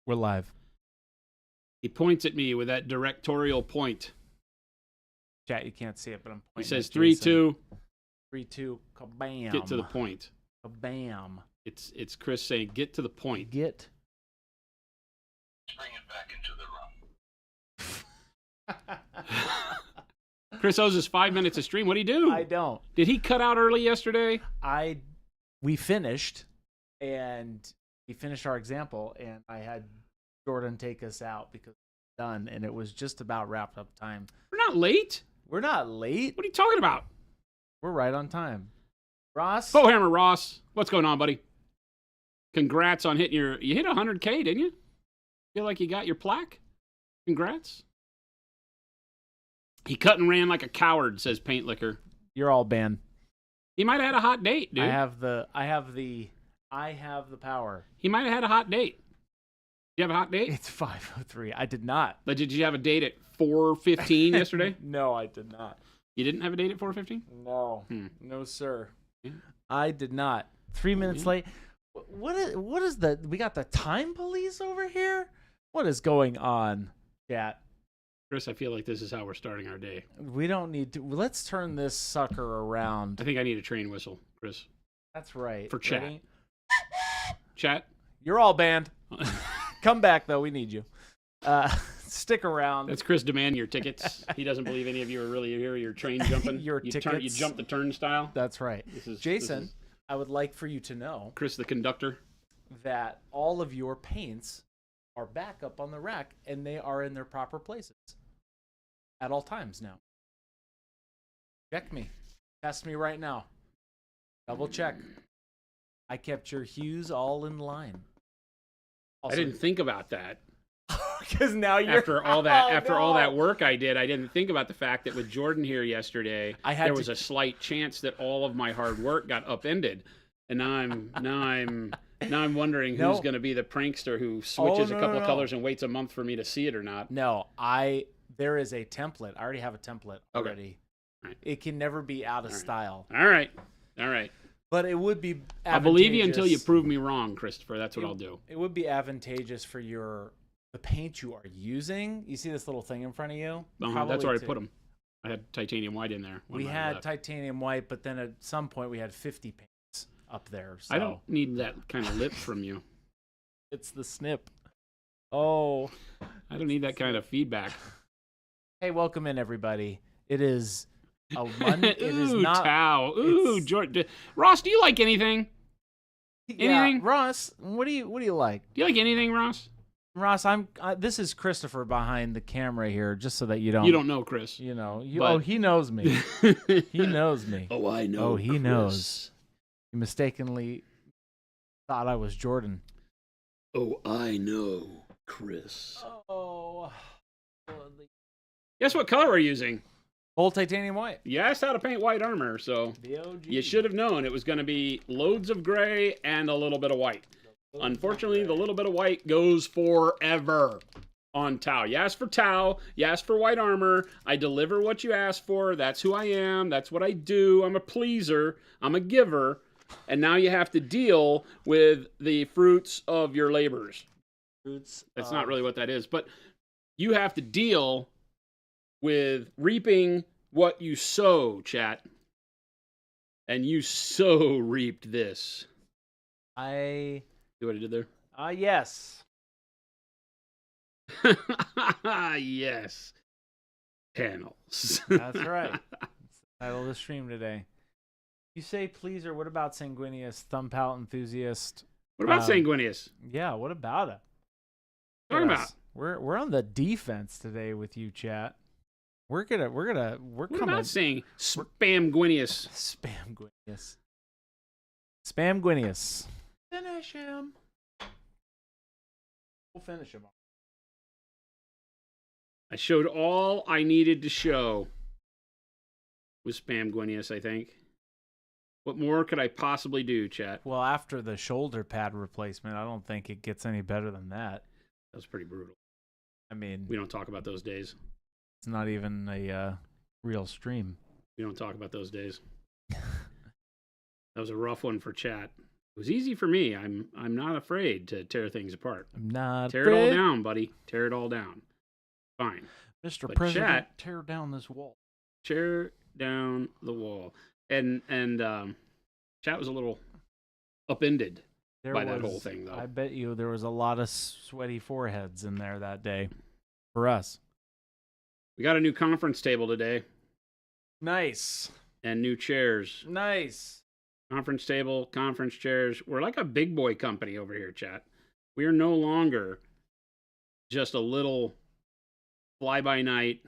We're live. He points at me with that directorial point. Chat, you can't see it, but I'm He pointing. says at 3, Jason. 2. 3, 2. Kabam. Get to the point. Kabam. It's Chris saying, get to the point. Get. Bring it back into the room. Chris owes us 5 minutes of stream. What'd he do? I don't. Did he cut out early yesterday? We finished, and we finished our example, and I had Jordan take us out because it's done, and it was just about wrapped up time. We're not late. We're not late. What are you talking about? We're right on time. Ross? Bowhammer Ross, what's going on, buddy? Congrats on hitting you hit 100K, didn't you? Feel like you got your plaque? Congrats. He cut and ran like a coward, says Paint Liquor. You're all banned. He might have had a hot date, dude. I have the power. He might have had a hot date. Did you have a hot date? It's 5:03. I did not. But did you have a date at 4:15 yesterday? No, I did not. You didn't have a date at 4:15? No. No, sir. Yeah. I did not. 3 minutes late. What is the... We got the time police over here? What is going on, chat? Chris, I feel like this is how we're starting our day. We don't need to... Let's turn this sucker around. I think I need a train whistle, Chris. That's right. For chat. Ready? Chat? You're all banned. Come back, though. We need you. Stick around. That's Chris demanding your tickets. He doesn't believe any of you are really here. You're train jumping. Your you tickets. You jump the turnstile. That's right. Jason, this is I would like for you to know... Chris the conductor. ...that all of your paints are back up on the rack, and they are in their proper places at all times now. Check me. Test me right now. Double check. I kept your hues all in line. Also, I didn't think about that. because now you're After all that work I did, I didn't think about the fact that with Jordan here yesterday, there was a slight chance that all of my hard work got upended. And now I'm wondering who's going to be the prankster who switches a couple of colors and waits a month for me to see it or not. No, there is a template. I already have a template already. Right. It can never be out of style. All right. But it would be advantageous. I'll believe you until you prove me wrong, Christopher. That's what I'll do. It would be advantageous for the paint you are using. You see this little thing in front of you? That's where I put them. I had titanium white in there. We had titanium white, but then at some point we had 50 paints up there. So. I don't need that kind of lip from you. It's the snip. Oh. I don't need that kind of feedback. Hey, welcome in, everybody. It is a Monday. It is Ooh, not. Tao. Ooh, Jordan. Ross, do you like anything? Anything? Yeah, Ross, what do you like? Do you like anything, Ross? Ross, this is Christopher behind the camera here, just so that you don't. You don't know Chris. You know. But... he knows me. He knows me. Oh, I know. Oh, he Chris. knows. You mistakenly thought I was Jordan. Oh, I know, Chris. Oh. Guess what color we're using? Old titanium white. You asked how to paint white armor, so The OG. you should have known it was going to be loads of gray and a little bit of white. Unfortunately, the little bit of white goes forever on Tau. You asked for Tau. You asked for white armor. I deliver what you asked for. That's who I am. That's what I do. I'm a pleaser. I'm a giver. And now you have to deal with the fruits of your labors. That's not really what that is. But you have to deal with reaping what you sow, chat. And you so reaped this. I... See what I did there? Yes. Yes. Panels. That's right. That's the title of the stream today. You say pleaser, what about sanguineous, thumb palette enthusiast? What about sanguineous? Yeah, what about it? Talking about? We're on the defense today with you, chat. We're coming. What about saying spamguineous? Spamguineous. Finish him. We'll finish him. I showed all I needed to show with spamguineous, I think. What more could I possibly do, chat? Well, after the shoulder pad replacement, I don't think it gets any better than that. That was pretty brutal. I mean, we don't talk about those days. It's not even a real stream. We don't talk about those days. That was a rough one for chat. It was easy for me. I'm not afraid to tear things apart. I'm not Tear it all afraid. down, buddy. Tear it all down. Fine. Mr. But President, chat- tear down this wall. Tear down the wall. And chat was a little upended by that whole thing, though. I bet you there was a lot of sweaty foreheads in there that day for us. We got a new conference table today Nice. and new chairs. Nice. Conference table, conference chairs. We're like a big boy company over here, chat. We are no longer just a little fly-by-night.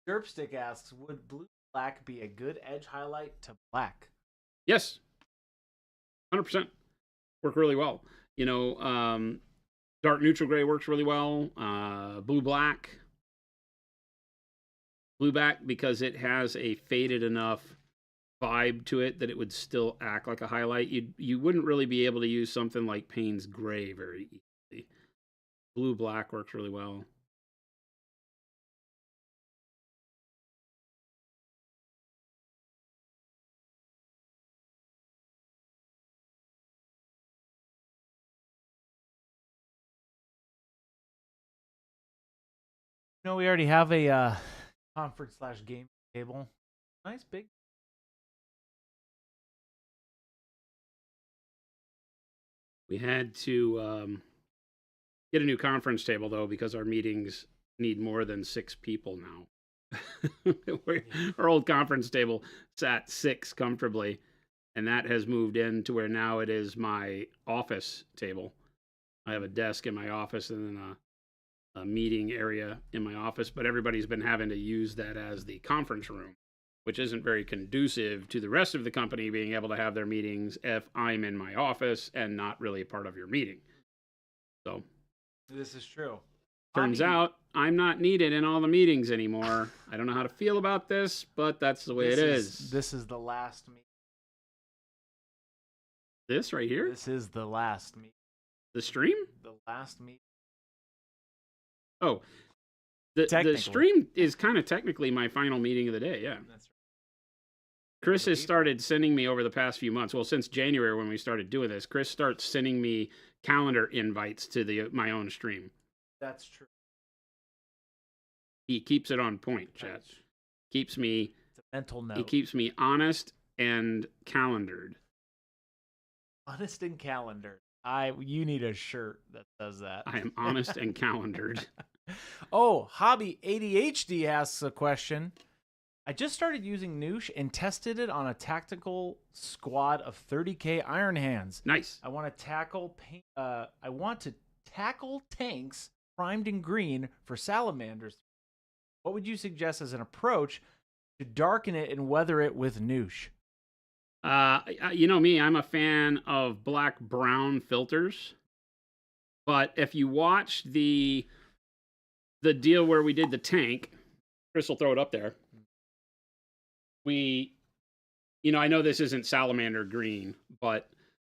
Derpstick asks, would blue black be a good edge highlight to black? Yes. 100%. Work really well. You know, dark neutral gray works really well. Blue black. Blue black because it has a faded enough vibe to it that it would still act like a highlight. You wouldn't really be able to use something like Payne's gray very easily. Blue black works really well. No, we already have a conference/game table. Nice big. We had to get a new conference table, though, because our meetings need more than 6 people now. Our old conference table sat 6 comfortably, and that has moved into where now it is my office table. I have a desk in my office and then a meeting area in my office, but everybody's been having to use that as the conference room, which isn't very conducive to the rest of the company being able to have their meetings if I'm in my office and not really part of your meeting. So This is true. turns out I'm not needed in all the meetings anymore. I don't know how to feel about this, but that's the way it is. This is the last meeting. This right here? This is the last meeting. The stream? The last meeting. Oh, the Technically. stream is kind of technically my final meeting of the day, yeah. That's right. Chris has started sending me over the past few months. Well, since January when we started doing this, Chris starts sending me calendar invites to my own stream. That's true. He keeps it on point, chat. Keeps me. It's a mental note. He keeps me honest and calendared. Honest and calendar. You need a shirt that says that. I am honest and calendared. Oh, Hobby ADHD asks a question. I just started using Nous and tested it on a tactical squad of 30K Iron Hands. Nice. I want to tackle tanks primed in green for salamanders. What would you suggest as an approach to darken it and weather it with Nous? You know me, I'm a fan of black-brown filters. But if you watch the deal where we did the tank, Chris will throw it up there. I know this isn't salamander green, but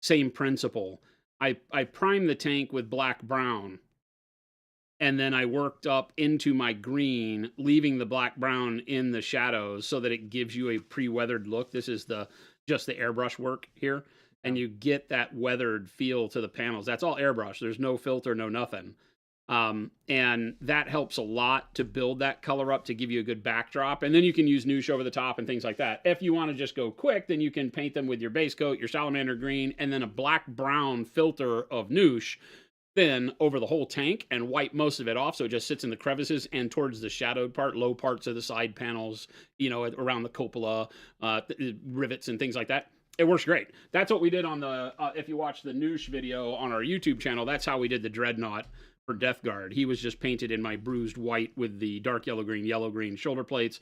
same principle. I primed the tank with black-brown, and then I worked up into my green, leaving the black-brown in the shadows so that it gives you a pre-weathered look. This is just the airbrush work here, and you get that weathered feel to the panels. That's all airbrush. There's no filter, no nothing. And that helps a lot to build that color up to give you a good backdrop. And then you can use Nous over the top and things like that. If you want to just go quick, then you can paint them with your base coat, your salamander green, and then a black-brown filter of Nous thin over the whole tank and wipe most of it off so it just sits in the crevices and towards the shadowed part, low parts of the side panels, around the cupola, rivets and things like that. It works great. That's what we did on the, if you watch the Nous video on our YouTube channel, that's how we did the Dreadnought for Death Guard. He was just painted in my bruised white with the dark yellow green shoulder plates.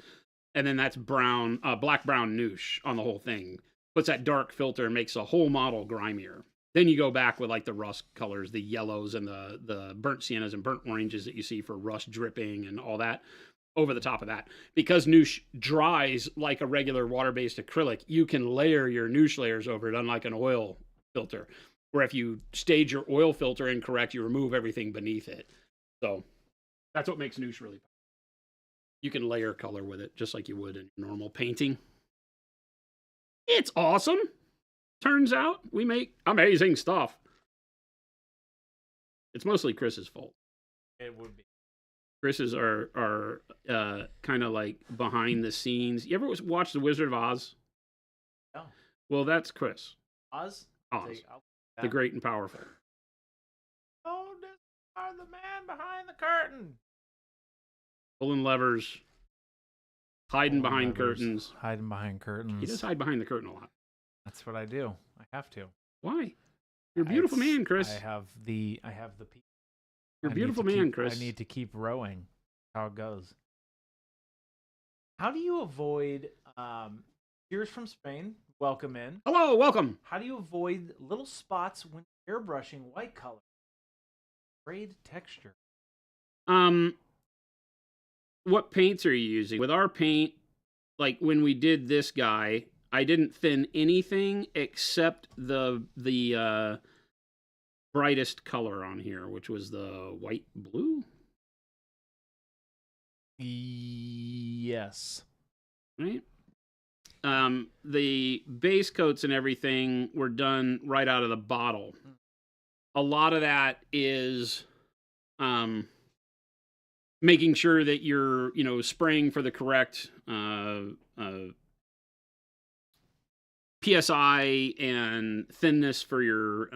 And then that's black-brown Nous on the whole thing. Puts that dark filter and makes the whole model grimier. Then you go back with like the rust colors, the yellows and the burnt siennas and burnt oranges that you see for rust dripping and all that over the top of that. Because Nous dries like a regular water-based acrylic, you can layer your Nous layers over it, unlike an oil filter. Where if you stage your oil filter incorrect, you remove everything beneath it. So that's what makes Nous really powerful. You can layer color with it just like you would in normal painting. It's awesome. Turns out we make amazing stuff. It's mostly Chris's fault. It would be. Chris's are kind of like behind the scenes. You ever watch The Wizard of Oz? No. Well, that's Chris. Oz? Oz. The Great and Powerful. Oh, this are the man behind the curtain. Pulling levers. Hiding Pulling behind levers, curtains. Hiding behind curtains. He does hide behind the curtain a lot. That's what I do. I have to. Why? You're a beautiful man, Chris. I have the piece. You're a beautiful man, Chris. I need to keep rowing. How it goes. How do you avoid Cheers from Spain? Welcome in. Hello, welcome. How do you avoid little spots when airbrushing white color? Grade texture. What paints are you using? With our paint, like when we did this guy, I didn't thin anything except the brightest color on here, which was the white blue. Yes. Right? The base coats and everything were done right out of the bottle. A lot of that is making sure that you're, spraying for the correct PSI and thinness for your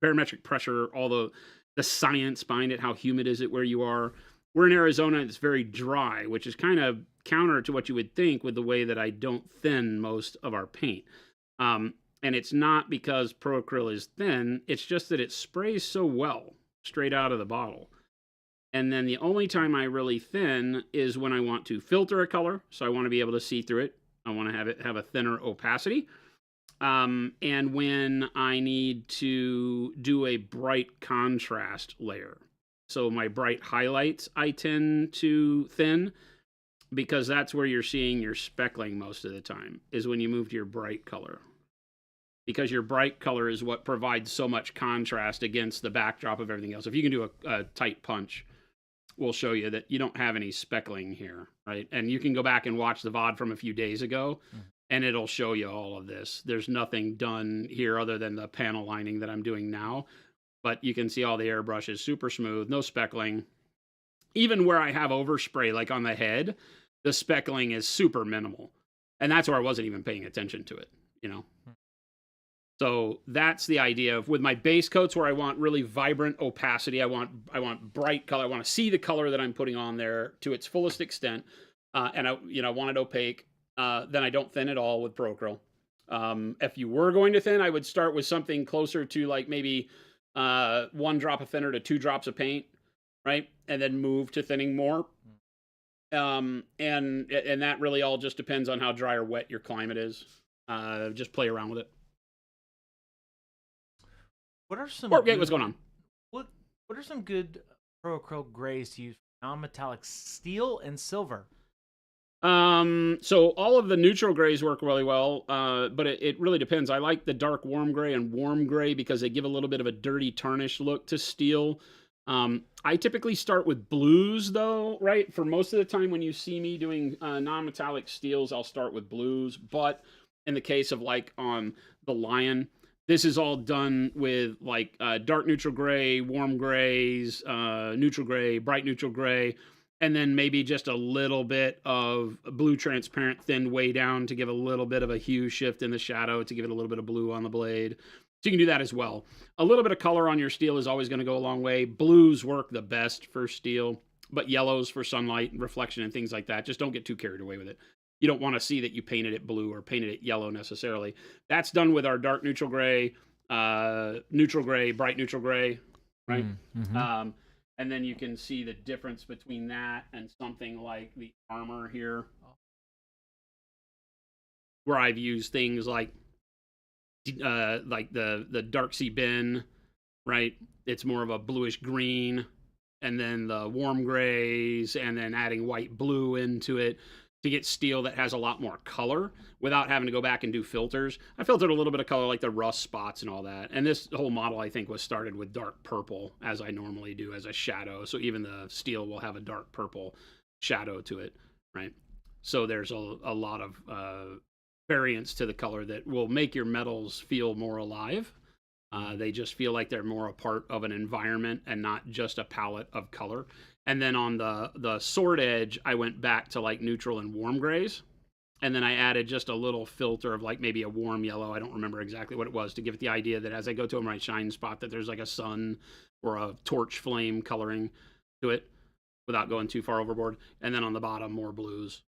barometric pressure, all the science behind it. How humid is it where you are? We're in Arizona, it's very dry, which is kind of counter to what you would think with the way that I don't thin most of our paint. And it's not because Pro Acryl is thin, it's just that it sprays so well straight out of the bottle. And then the only time I really thin is when I want to filter a color, so I want to be able to see through it. I want to have it have a thinner opacity. And when I need to do a bright contrast layer. So my bright highlights I tend to thin, because that's where you're seeing your speckling most of the time, is when you move to your bright color. Because your bright color is what provides so much contrast against the backdrop of everything else. If you can do a tight punch, we'll show you that you don't have any speckling here, right? And you can go back and watch the VOD from a few days ago, and it'll show you all of this. There's nothing done here other than the panel lining that I'm doing now. But you can see all the airbrush is super smooth, no speckling. Even where I have overspray, like on the head, the speckling is super minimal. And that's where I wasn't even paying attention to it, So that's the idea of with my base coats where I want really vibrant opacity. I want bright color. I want to see the color that I'm putting on there to its fullest extent. And I want it opaque. Then I don't thin at all with Pro Acryl. If you were going to thin, I would start with something closer to like maybe 1 drop of thinner to 2 drops of paint, right? And then move to thinning more. And that really all just depends on how dry or wet your climate is. Just play around with it. What are some what's going on? What are some good Pro Acryl grays to use for non-metallic steel and silver? So all of the neutral grays work really well, but it really depends. I like the dark warm gray and warm gray because they give a little bit of a dirty tarnish look to steel. I typically start with blues though, right? For most of the time when you see me doing non-metallic steels, I'll start with blues. But in the case of like on the Lion, this is all done with like dark neutral gray, warm grays, neutral gray, bright neutral gray, and then maybe just a little bit of blue transparent thinned way down to give a little bit of a hue shift in the shadow to give it a little bit of blue on the blade. So you can do that as well. A little bit of color on your steel is always going to go a long way. Blues work the best for steel, but yellows for sunlight and reflection and things like that. Just don't get too carried away with it. You don't want to see that you painted it blue or painted it yellow necessarily. That's done with our dark neutral gray, bright neutral gray, right? Mm-hmm. And then you can see the difference between that and something like the armor here, where I've used things like the Dark Sea Bin, right? It's more of a bluish green, and then the warm grays, and then adding white blue into it to get steel that has a lot more color without having to go back and do filters. I filtered a little bit of color like the rust spots and all that. And this whole model, I think, was started with dark purple, as I normally do as a shadow. So even the steel will have a dark purple shadow to it, right? So there's a lot of variants to the color that will make your metals feel more alive. They just feel like they're more a part of an environment and not just a palette of color. And then on the sword edge, I went back to like neutral and warm grays. And then I added just a little filter of like maybe a warm yellow. I don't remember exactly what it was, to give it the idea that as I go to my shine spot, that there's like a sun or a torch flame coloring to it without going too far overboard. And then on the bottom, more blues,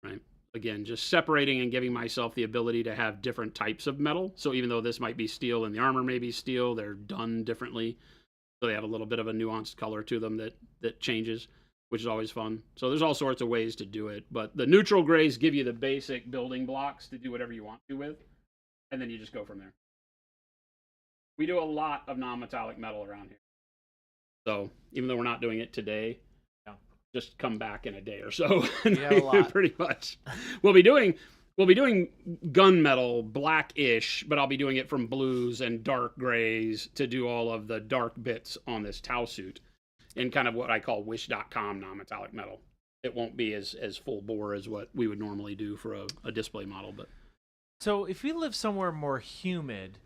right? Again, just separating and giving myself the ability to have different types of metal. So even though this might be steel and the armor may be steel, they're done differently. So they have a little bit of a nuanced color to them that changes, which is always fun. So there's all sorts of ways to do it. But the neutral grays give you the basic building blocks to do whatever you want to with. And then you just go from there. We do a lot of non-metallic metal around here. So even though we're not doing it today, just come back in a day or so. And pretty much. We'll be doing gunmetal, blackish, but I'll be doing it from blues and dark grays to do all of the dark bits on this Tau suit in kind of what I call wish.com non-metallic metal. It won't be as full bore as what we would normally do for a display model. But so if we live somewhere more humid,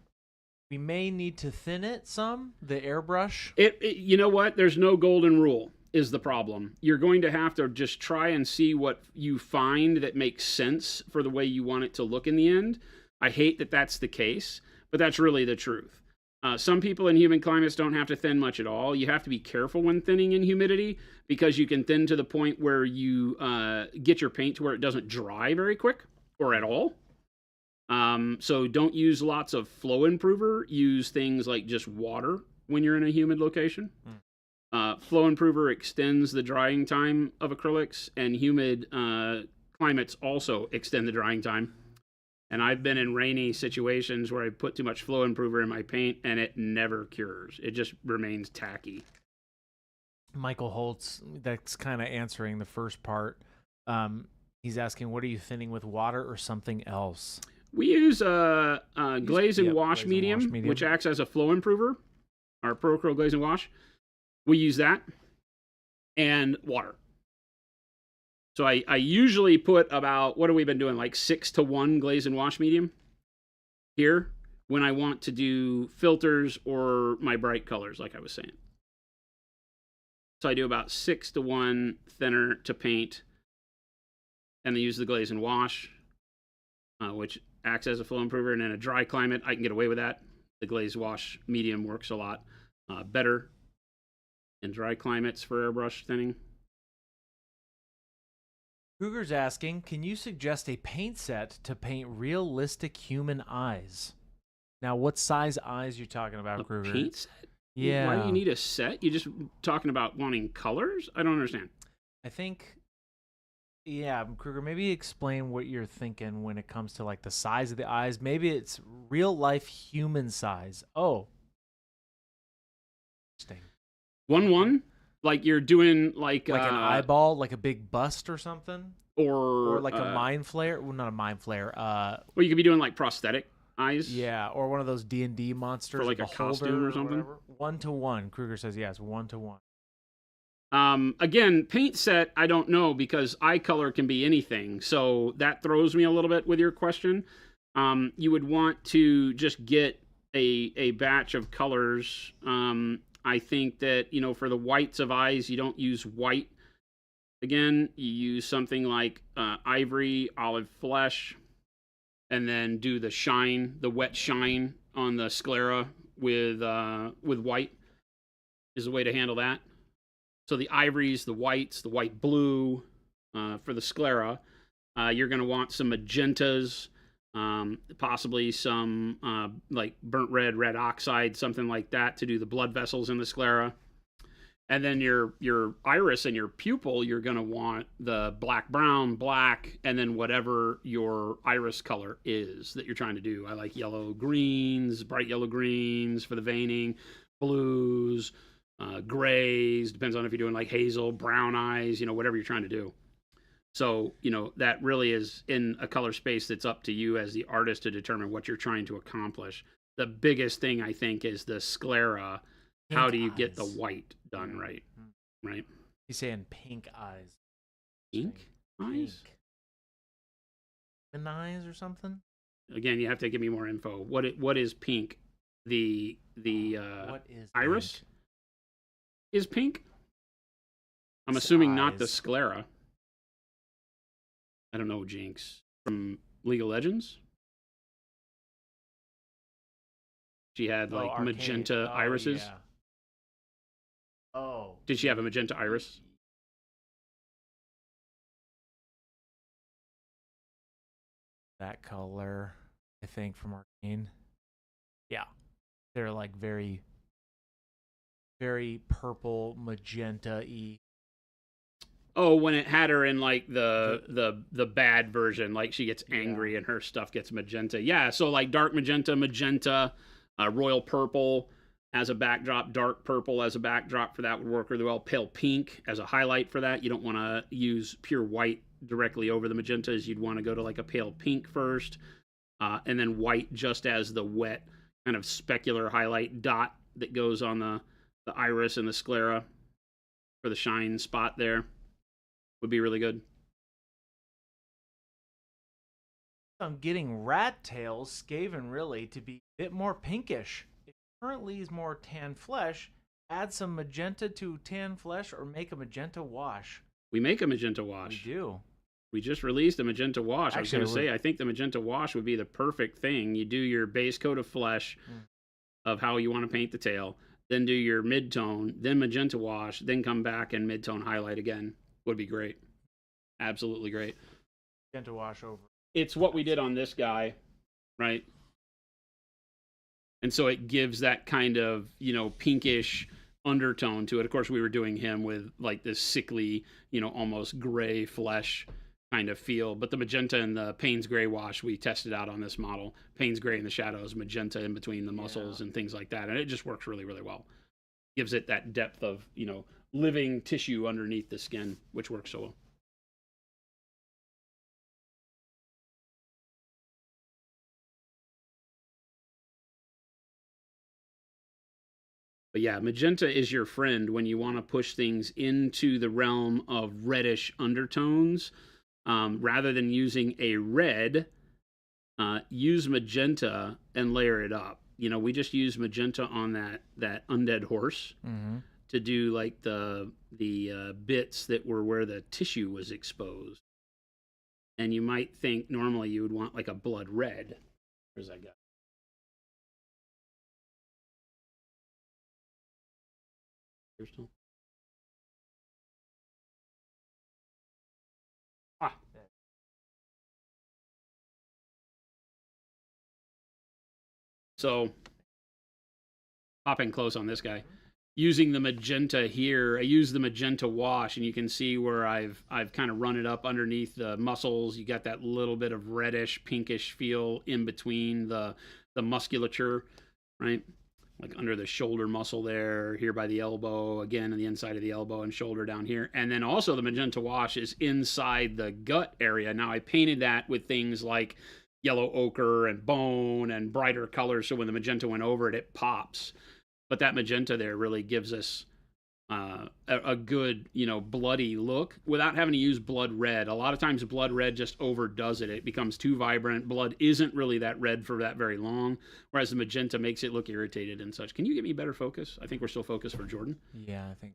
we may need to thin it some, the airbrush. You know what? There's no golden rule is the problem. You're going to have to just try and see what you find that makes sense for the way you want it to look in the end. I hate that that's the case, but that's really the truth. Some people in humid climates don't have to thin much at all. You have to be careful when thinning in humidity, because you can thin to the point where you get your paint to where it doesn't dry very quick or at all. So don't use lots of flow improver. Use things like just water when you're in a humid location. Flow improver extends the drying time of acrylics, and humid climates also extend the drying time. And I've been in rainy situations where I put too much flow improver in my paint and it never cures. It just remains tacky. Michael Holtz, that's kind of answering the first part. He's asking, what are you thinning with, water or something else? We use glaze and wash medium, which acts as a flow improver. Our Pro Glaze and Wash. We use that and water. So I usually put about, what have we been doing, like 6-to-1 glaze and wash medium here when I want to do filters or my bright colors, like I was saying. So I do about 6-to-1 thinner to paint, and I use the glaze and wash, which acts as a flow improver. And in a dry climate, I can get away with that. The glaze wash medium works a lot better in dry climates for airbrush thinning. Kruger's asking, can you suggest a paint set to paint realistic human eyes? Now, what size eyes you talking about, Kruger? Paint set? Yeah. Why do you need a set? You just talking about wanting colors? I don't understand. I think, yeah, Kruger, maybe explain what you're thinking when it comes to like the size of the eyes. Maybe it's real life human size. Oh. Interesting. 1-1? Like you're doing like an eyeball, like a big bust or something? Or like a mind flare? Well, not a mind flare. Well, you could be doing like prosthetic eyes. Yeah, or one of those D&D monsters. For like a costume or something? 1-to-1. Kruger says yes, 1-to-1. Again, paint set, I don't know, because eye color can be anything. So that throws me a little bit with your question. You would want to just get a batch of colors. I think that, for the whites of eyes, you don't use white. Again, you use something like ivory, olive flesh, and then do the shine, the wet shine on the sclera with white is the way to handle that. So the ivories, the whites, the white blue for the sclera. You're going to want some magentas, possibly some like burnt red oxide, something like that to do the blood vessels in the sclera. And then your iris and your pupil, you're going to want the black, brown, black, and then whatever your iris color is that you're trying to do. I like yellow greens, bright yellow greens for the veining, blues, grays, depends on if you're doing like hazel, brown eyes, whatever you're trying to do. So, that really is in a color space that's up to you as the artist to determine what you're trying to accomplish. The biggest thing, I think, is the sclera. Pink How do you eyes. get the white done right? Right? He's saying pink eyes. Pink eyes? eyes or something. Again, you have to give me more info. What is pink? The What is iris pink? is pink. I'm It's assuming not the eyes. sclera. I don't know, Jinx. From League of Legends? She had like Arcane. magenta irises. Yeah. Oh. Did she have a magenta iris? That color, I think, from Arcane. Yeah. They're like very, very purple, magenta-y. Oh, when it had her in like the bad version, like she gets angry Yeah. and her stuff gets magenta. Yeah, so like dark magenta, royal purple as a backdrop, dark purple as a backdrop for that would work really well. Pale pink as a highlight for that. You don't want to use pure white directly over the magentas. You'd want to go to like a pale pink first, and then white just as the wet kind of specular highlight dot that goes on the iris and the sclera for the shine spot there. Would be really good. I'm getting rat tails, Skaven really, to be a bit more pinkish. It currently is more tan flesh. Add some magenta to tan flesh or make a magenta wash. We make a magenta wash. We do. We just released a magenta wash. Actually, I was going to say, I think the magenta wash would be the perfect thing. You do your base coat of flesh of how you want to paint the tail, then do your mid-tone, then magenta wash, then come back and mid-tone highlight again. Would be great. Absolutely great. Magenta wash over. It's what we did on this guy, right? And so it gives that kind of, pinkish undertone to it. Of course, we were doing him with like this sickly, almost gray flesh kind of feel. But the magenta and the Payne's Gray wash we tested out on this model. Payne's Gray in the shadows, magenta in between the muscles and things like that. And it just works really, really well. Gives it that depth of, living tissue underneath the skin, which works so well. But yeah, magenta is your friend when you want to push things into the realm of reddish undertones. Rather than using a red, use magenta and layer it up. We just use magenta on that undead horse to do like the bits that were where the tissue was exposed. And you might think normally you would want like a blood red. Where's that guy? Still? So, popping close on this guy. Using the magenta here, I use the magenta wash, and you can see where I've kind of run it up underneath the muscles. You got that little bit of reddish, pinkish feel in between the musculature, right? Like under the shoulder muscle there, here by the elbow, again on the inside of the elbow and shoulder down here. And then also the magenta wash is inside the gut area. Now I painted that with things like yellow ochre and bone and brighter colors, so when the magenta went over it, it pops. But that magenta there really gives us a good, bloody look without having to use blood red. A lot of times blood red just overdoes it. It becomes too vibrant. Blood isn't really that red for that very long, whereas the magenta makes it look irritated and such. Can you get me better focus? I think we're still focused for Jordan. Yeah, I think.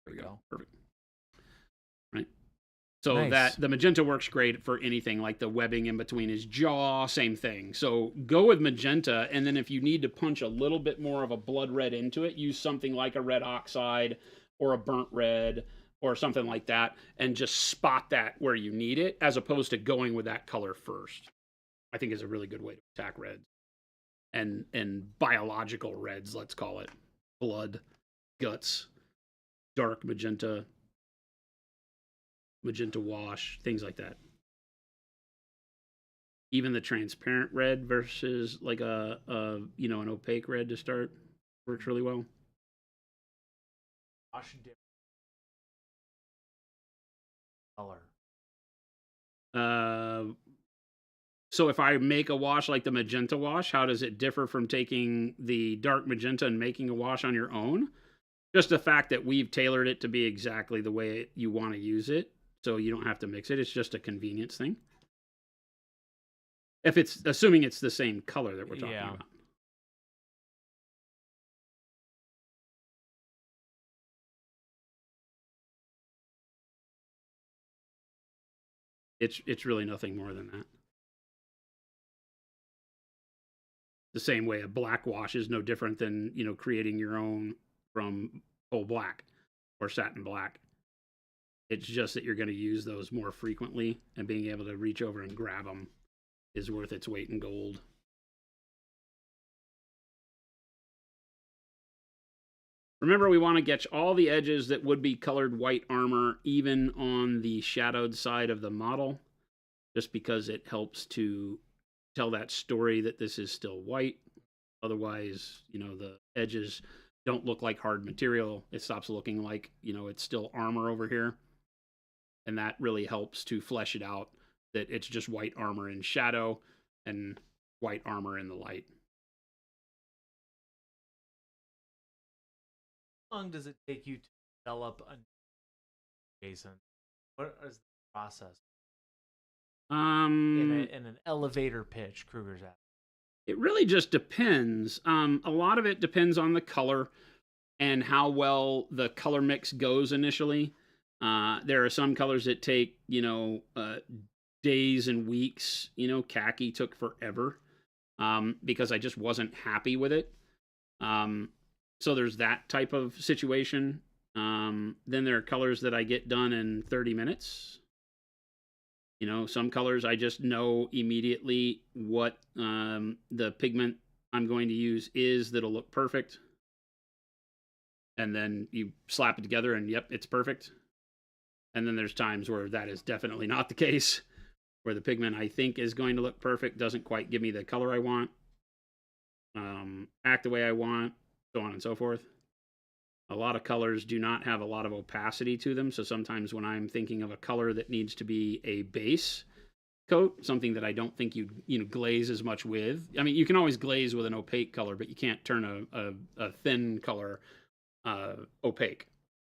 There we go. Perfect. Right. So Nice. that the magenta works great for anything, like the webbing in between his jaw, same thing. So go with magenta, and then if you need to punch a little bit more of a blood red into it, use something like a red oxide or a burnt red or something like that, and just spot that where you need it, as opposed to going with that color first. I think is a really good way to attack reds. And biological reds, let's call it. Blood, guts, dark magenta wash, things like that. Even the transparent red versus like an opaque red to start works really well. Wash different color. So if I make a wash like the magenta wash, how does it differ from taking the dark magenta and making a wash on your own? Just the fact that we've tailored it to be exactly the way you want to use it. So you don't have to mix it. It's just a convenience thing. If it's assuming it's the same color that we're talking Yeah. about. It's really nothing more than that. The same way a black wash is no different than, you know, creating your own from coal black or satin black. It's just that you're going to use those more frequently, and being able to reach over and grab them is worth its weight in gold. Remember, we want to get all the edges that would be colored white armor, even on the shadowed side of the model, just because it helps to tell that story that this is still white. Otherwise, you know, the edges don't look like hard material. It stops looking like, you know, it's still armor over here. And that really helps to flesh it out, that it's just white armor in shadow and white armor in the light. How long does it take you to develop a Jason? What is the process in an elevator pitch? Kruger's at. It really just depends. A lot of it depends on the color and how well the color mix goes initially. There are some colors that take, you know, days and weeks. You know, khaki took forever because I just wasn't happy with it. So there's that type of situation. Then there are colors that I get done in 30 minutes. You know, some colors I just know immediately what the pigment I'm going to use is that'll look perfect. And then you slap it together and yep, it's perfect. And then there's times where that is definitely not the case, where the pigment I think is going to look perfect doesn't quite give me the color I want, act the way I want, so on and so forth. A lot of colors do not have a lot of opacity to them, so sometimes when I'm thinking of a color that needs to be a base coat, something that I don't think you know glaze as much with. I mean, you can always glaze with an opaque color, but you can't turn a thin color opaque,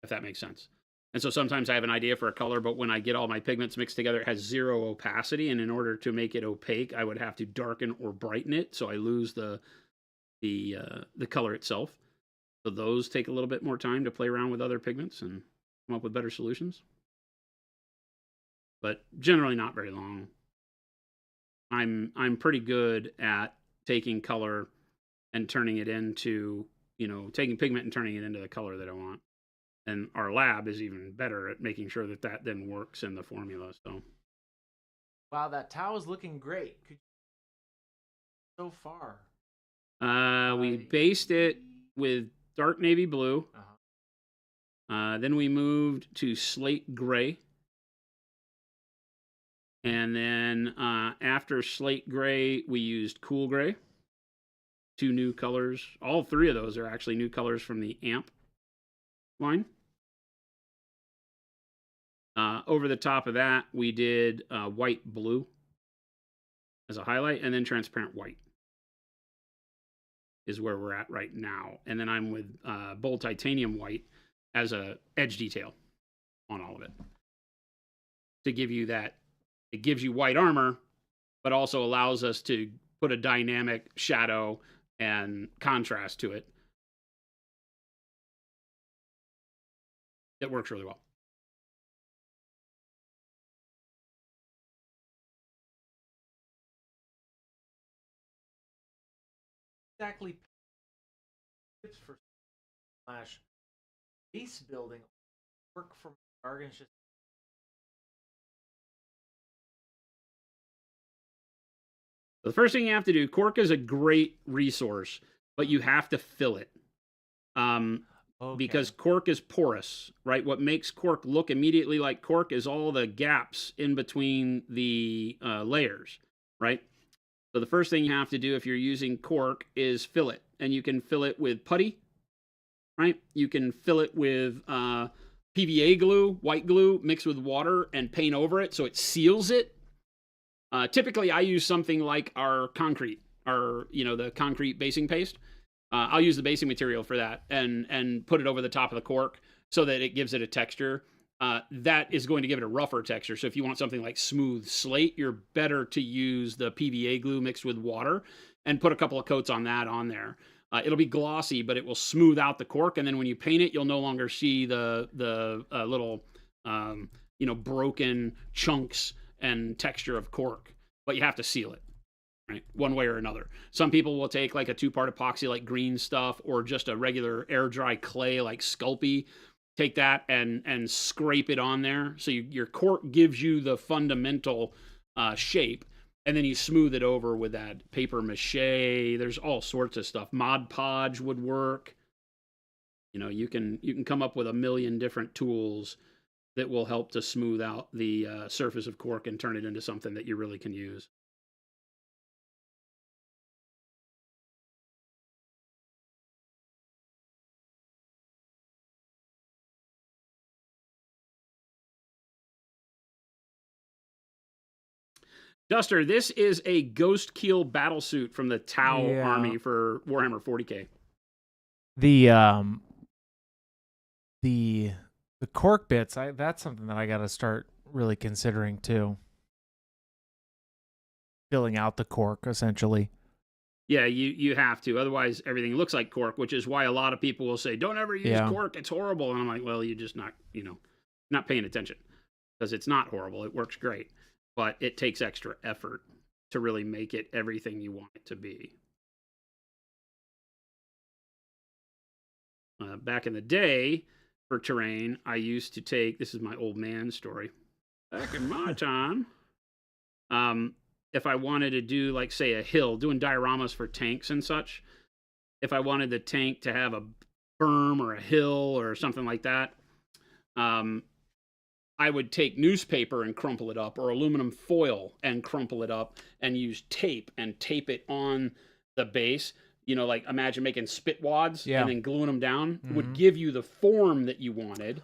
if that makes sense. And so sometimes I have an idea for a color, but when I get all my pigments mixed together, it has zero opacity, and in order to make it opaque, I would have to darken or brighten it, so I lose the color itself. So those take a little bit more time to play around with other pigments and come up with better solutions. But generally not very long. I'm pretty good at taking color and turning it into, you know, taking pigment and turning it into the color that I want. And our lab is even better at making sure that that then works in the formula. So, Wow, that towel is looking great. So far. We based it with dark navy blue. Then we moved to slate gray. And then after slate gray, we used cool gray. 2 new colors. All 3 of those are actually new colors from the AMP line. Over the top of that, we did white blue as a highlight, and then transparent white is where we're at right now. And then I'm with bold titanium white as a edge detail on all of it to give you that. It gives you white armor, but also allows us to put a dynamic shadow and contrast to it that works really well. Exactly. Tips for slash base building work from jargon's just The first thing you have to do, cork is a great resource, but you have to fill it. Because cork is porous, right? What makes cork look immediately like cork is all the gaps in between the layers, right? So the first thing you have to do if you're using cork is fill it. And you can fill it with putty, right? You can fill it with PVA glue, white glue, mixed with water and paint over it so it seals it. Typically, I use something like our concrete, the concrete basing paste. I'll use the basing material for that and put it over the top of the cork so that it gives it a texture. that is going to give it a rougher texture. So if you want something like smooth slate, you're better to use the PVA glue mixed with water and put a couple of coats on that on there. It'll be glossy, but it will smooth out the cork. And then when you paint it, you'll no longer see the little, broken chunks and texture of cork, but you have to seal it, right? One way or another. Some people will take like a 2-part epoxy, like green stuff, or just a regular air dry clay, like Sculpey. Take that and scrape it on there. So your cork gives you the fundamental shape. And then you smooth it over with that paper mache. There's all sorts of stuff. Mod Podge would work. You can come up with a million different tools that will help to smooth out the surface of cork and turn it into something that you really can use. Duster, this is a Ghost Keel battlesuit from the Tau army for Warhammer 40K. The cork bits, that's something that I got to start really considering too. Filling out the cork, essentially. Yeah, you have to. Otherwise, everything looks like cork, which is why a lot of people will say, don't ever use cork. It's horrible. And I'm like, well, you're just not paying attention. Because it's not horrible. It works great. But it takes extra effort to really make it everything you want it to be. Back in the day, for terrain, I used to take, this is my old man story. Back in my time, if I wanted to do, like, say, a hill, doing dioramas for tanks and such, if I wanted the tank to have a berm or a hill or something like that, I would take newspaper and crumple it up, or aluminum foil and crumple it up, and use tape and tape it on the base. Like imagine making spit wads and then gluing them down would give you the form that you wanted,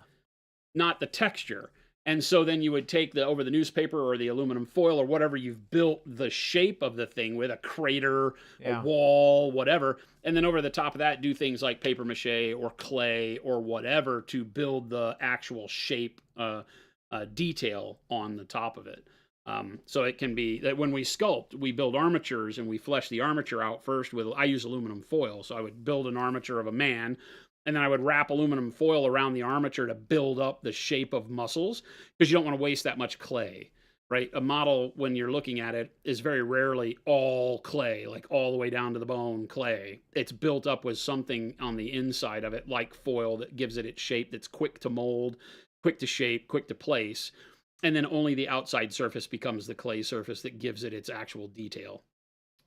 not the texture. And so then you would take over the newspaper or the aluminum foil or whatever you've built the shape of the thing with, a crater, a wall, whatever. And then over the top of that, do things like paper mache or clay or whatever to build the actual shape detail on the top of it. So it can be that when we sculpt, we build armatures and we flesh the armature out first with, I use aluminum foil. So I would build an armature of a man, and then I would wrap aluminum foil around the armature to build up the shape of muscles, because you don't want to waste that much clay, right? A model, when you're looking at it, is very rarely all clay, like all the way down to the bone clay. It's built up with something on the inside of it, like foil, that gives it its shape, that's quick to mold, quick to shape, quick to place. And then only the outside surface becomes the clay surface that gives it its actual detail.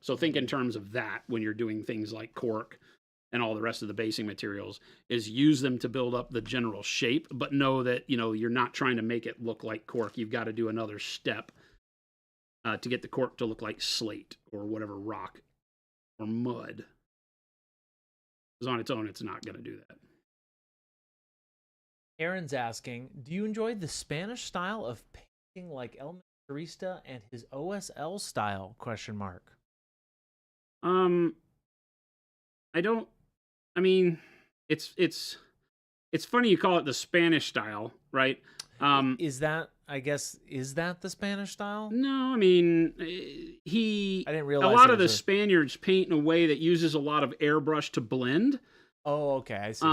So think in terms of that when you're doing things like cork and all the rest of the basing materials, is use them to build up the general shape, but know that, you're not trying to make it look like cork. You've got to do another step to get the cork to look like slate or whatever rock or mud. Because on its own, it's not going to do that. Aaron's asking, do you enjoy the Spanish style of painting like El Turista and his OSL style? ? I don't. I mean, it's funny you call it the Spanish style, right? Is that the Spanish style? No, I mean, I didn't realize a lot of the Spaniards paint in a way that uses a lot of airbrush to blend. Oh, okay, I see.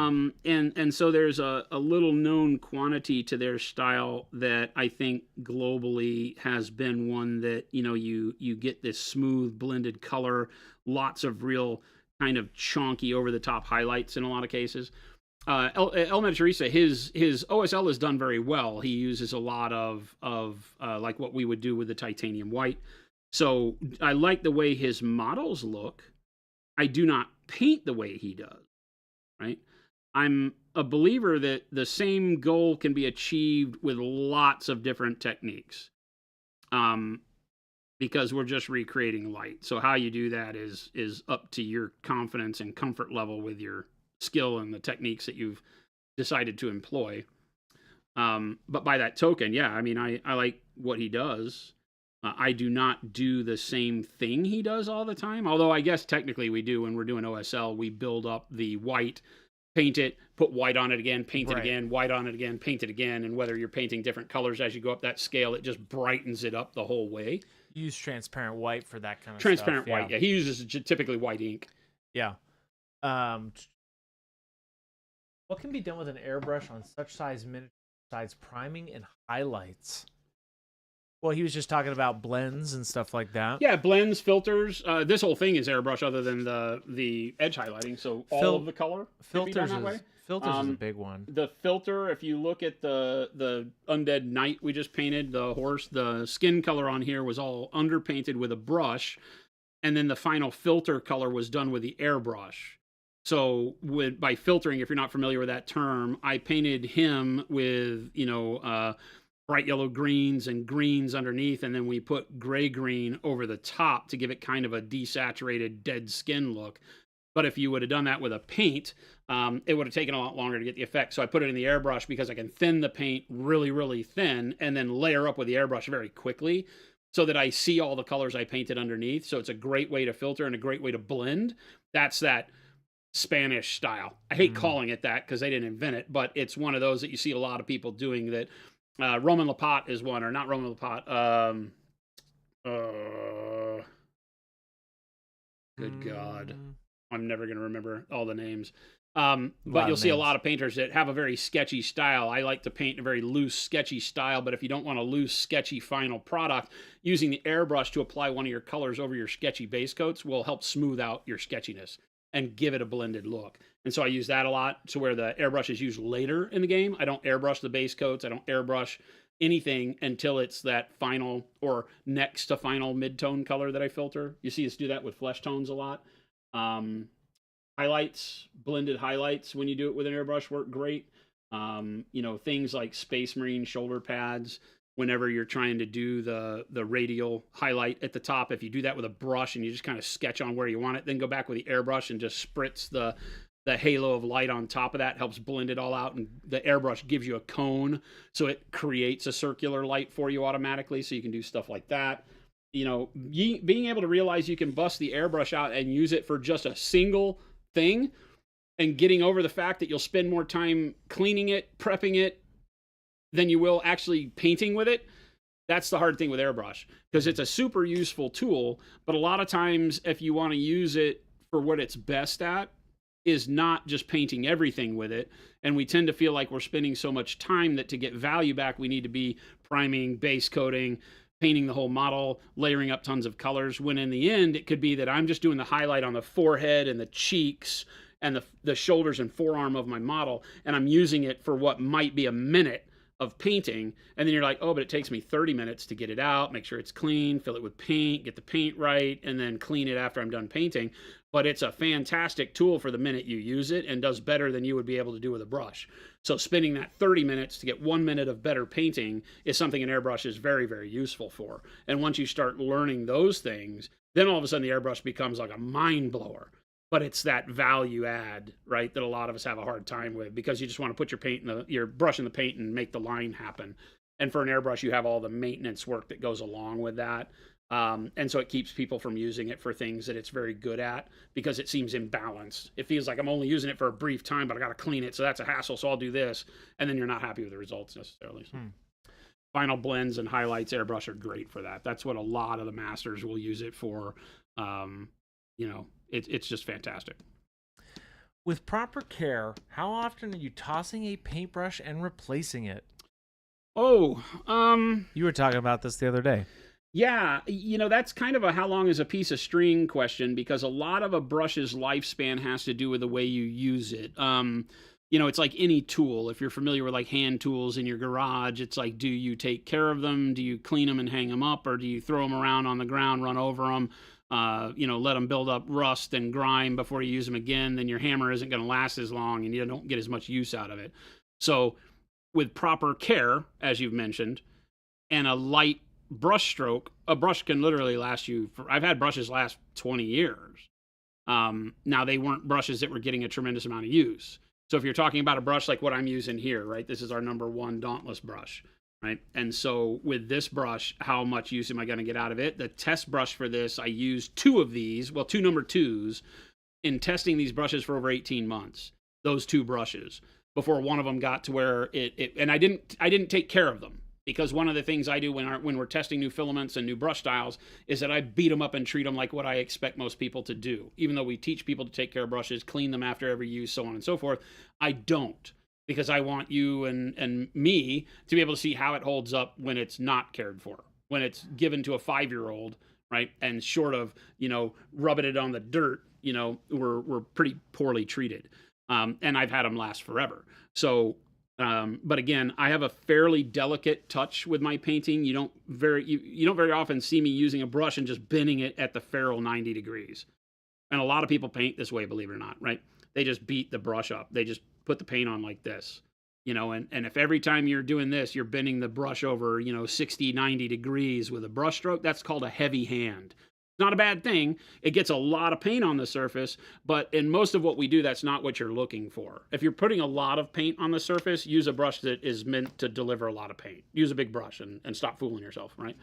And so there's a little known quantity to their style that I think globally has been one that, you get this smooth blended color, lots of real kind of chonky over the top highlights in a lot of cases. El Turista, his OSL is done very well. He uses a lot of like what we would do with the titanium white. So I like the way his models look. I do not paint the way he does. Right? I'm a believer that the same goal can be achieved with lots of different techniques, because we're just recreating light. So how you do that is up to your confidence and comfort level with your skill and the techniques that you've decided to employ. But by that token, yeah, I mean, I like what he does. I do not do the same thing he does all the time, although I guess technically we do. When we're doing OSL, we build up the white paint it, put white on it again, paint it Right. again, white on it again, paint it again, and whether you're painting different colors as you go up that scale, it just brightens it up the whole way. Use transparent white for that kind of Transparent stuff. white, yeah. He uses typically white ink. Yeah. What can be done with an airbrush on such size miniature besides priming and highlights? Well, he was just talking about blends and stuff like that. Yeah, blends, filters. This whole thing is airbrush, other than the edge highlighting. So all of the color can be done that way. Filters is a big one. The filter, if you look at the undead knight we just painted, the horse, the skin color on here was all underpainted with a brush, and then the final filter color was done with the airbrush. So by filtering, if you're not familiar with that term, I painted him with, bright yellow greens and greens underneath, and then we put gray green over the top to give it kind of a desaturated dead skin look. But if you would have done that with a paint, it would have taken a lot longer to get the effect. So I put it in the airbrush because I can thin the paint really, really thin and then layer up with the airbrush very quickly so that I see all the colors I painted underneath. So it's a great way to filter and a great way to blend. That's that Spanish style. I hate calling it that because they didn't invent it, but it's one of those that you see a lot of people doing that. Roman Lapat is one, or not Roman Lapat. Good God. I'm never going to remember all the names. But you'll see a lot of painters that have a very sketchy style. I like to paint a very loose, sketchy style, but if you don't want a loose, sketchy final product, using the airbrush to apply one of your colors over your sketchy base coats will help smooth out your sketchiness and give it a blended look. And so I use that a lot to where the airbrush is used later in the game. I don't airbrush the base coats. I don't airbrush anything until it's that final or next to final mid-tone color that I filter. You see us do that with flesh tones a lot. Highlights, blended highlights when you do it with an airbrush work great. Things like Space Marine shoulder pads, whenever you're trying to do the radial highlight at the top, if you do that with a brush and you just kind of sketch on where you want it, then go back with the airbrush and just spritz the halo of light on top of that, helps blend it all out, and the airbrush gives you a cone, so it creates a circular light for you automatically, so you can do stuff like that. Being able to realize you can bust the airbrush out and use it for just a single thing, and getting over the fact that you'll spend more time cleaning it, prepping it, than you will actually painting with it. That's the hard thing with airbrush, because it's a super useful tool, but a lot of times if you want to use it for what it's best at, is not just painting everything with it. And we tend to feel like we're spending so much time that to get value back, we need to be priming, base coating, painting the whole model, layering up tons of colors, when in the end, it could be that I'm just doing the highlight on the forehead and the cheeks and the shoulders and forearm of my model, and I'm using it for what might be a minute of painting, and then you're like, oh, but it takes me 30 minutes to get it out, make sure it's clean, fill it with paint, get the paint right, and then clean it after I'm done painting. But it's a fantastic tool for the minute you use it, and does better than you would be able to do with a brush. So spending that 30 minutes to get 1 minute of better painting is something an airbrush is very, very useful for. And once you start learning those things, then all of a sudden the airbrush becomes like a mind blower. But it's that value add, right, that a lot of us have a hard time with, because you just want to put your brush in the paint and make the line happen. And for an airbrush, you have all the maintenance work that goes along with that. And so it keeps people from using it for things that it's very good at, because it seems imbalanced. It feels like I'm only using it for a brief time, but I got to clean it, so that's a hassle, so I'll do this. And then you're not happy with the results necessarily. So. Final blends and highlights, airbrush are great for that. That's what a lot of the masters will use it for. It's just fantastic. With proper care, how often are you tossing a paintbrush and replacing it? You were talking about this the other day. Yeah, that's kind of a how long is a piece of string question, because a lot of a brush's lifespan has to do with the way you use it. It's like any tool. If you're familiar with like hand tools in your garage, it's like, do you take care of them? Do you clean them and hang them up? Or do you throw them around on the ground, run over them? Let them build up rust and grime before you use them again, then your hammer isn't going to last as long and you don't get as much use out of it. So with proper care, as you've mentioned, and a light brush stroke, a brush can literally last you I've had brushes last 20 years. Now they weren't brushes that were getting a tremendous amount of use. So if you're talking about a brush like what I'm using here, right, this is our #1 Dauntless brush. Right. And so with this brush, how much use am I going to get out of it? The test brush for this, I used 2 of these, 2 #2s, in testing these brushes for over 18 months. those two brushes before one of them got to where and I didn't take care of them. Because one of the things I do when we're testing new filaments and new brush styles is that I beat them up and treat them like what I expect most people to do. Even though we teach people to take care of brushes, clean them after every use, so on and so forth, I don't. Because I want you and me to be able to see how it holds up when it's not cared for. When it's given to a 5-year-old, right? And short of, rubbing it on the dirt, we're pretty poorly treated. And I've had them last forever. So... but again, I have a fairly delicate touch with my painting. You don't very often see me using a brush and just bending it at the ferrule 90 degrees. And a lot of people paint this way, believe it or not, right? They just beat the brush up. They just put the paint on like this, and if every time you're doing this, you're bending the brush over, 60, 90 degrees with a brush stroke, that's called a heavy hand. Not a bad thing. It gets a lot of paint on the surface, but in most of what we do, that's not what you're looking for. If you're putting a lot of paint on the surface, use a brush that is meant to deliver a lot of paint. Use a big brush and stop fooling yourself, right?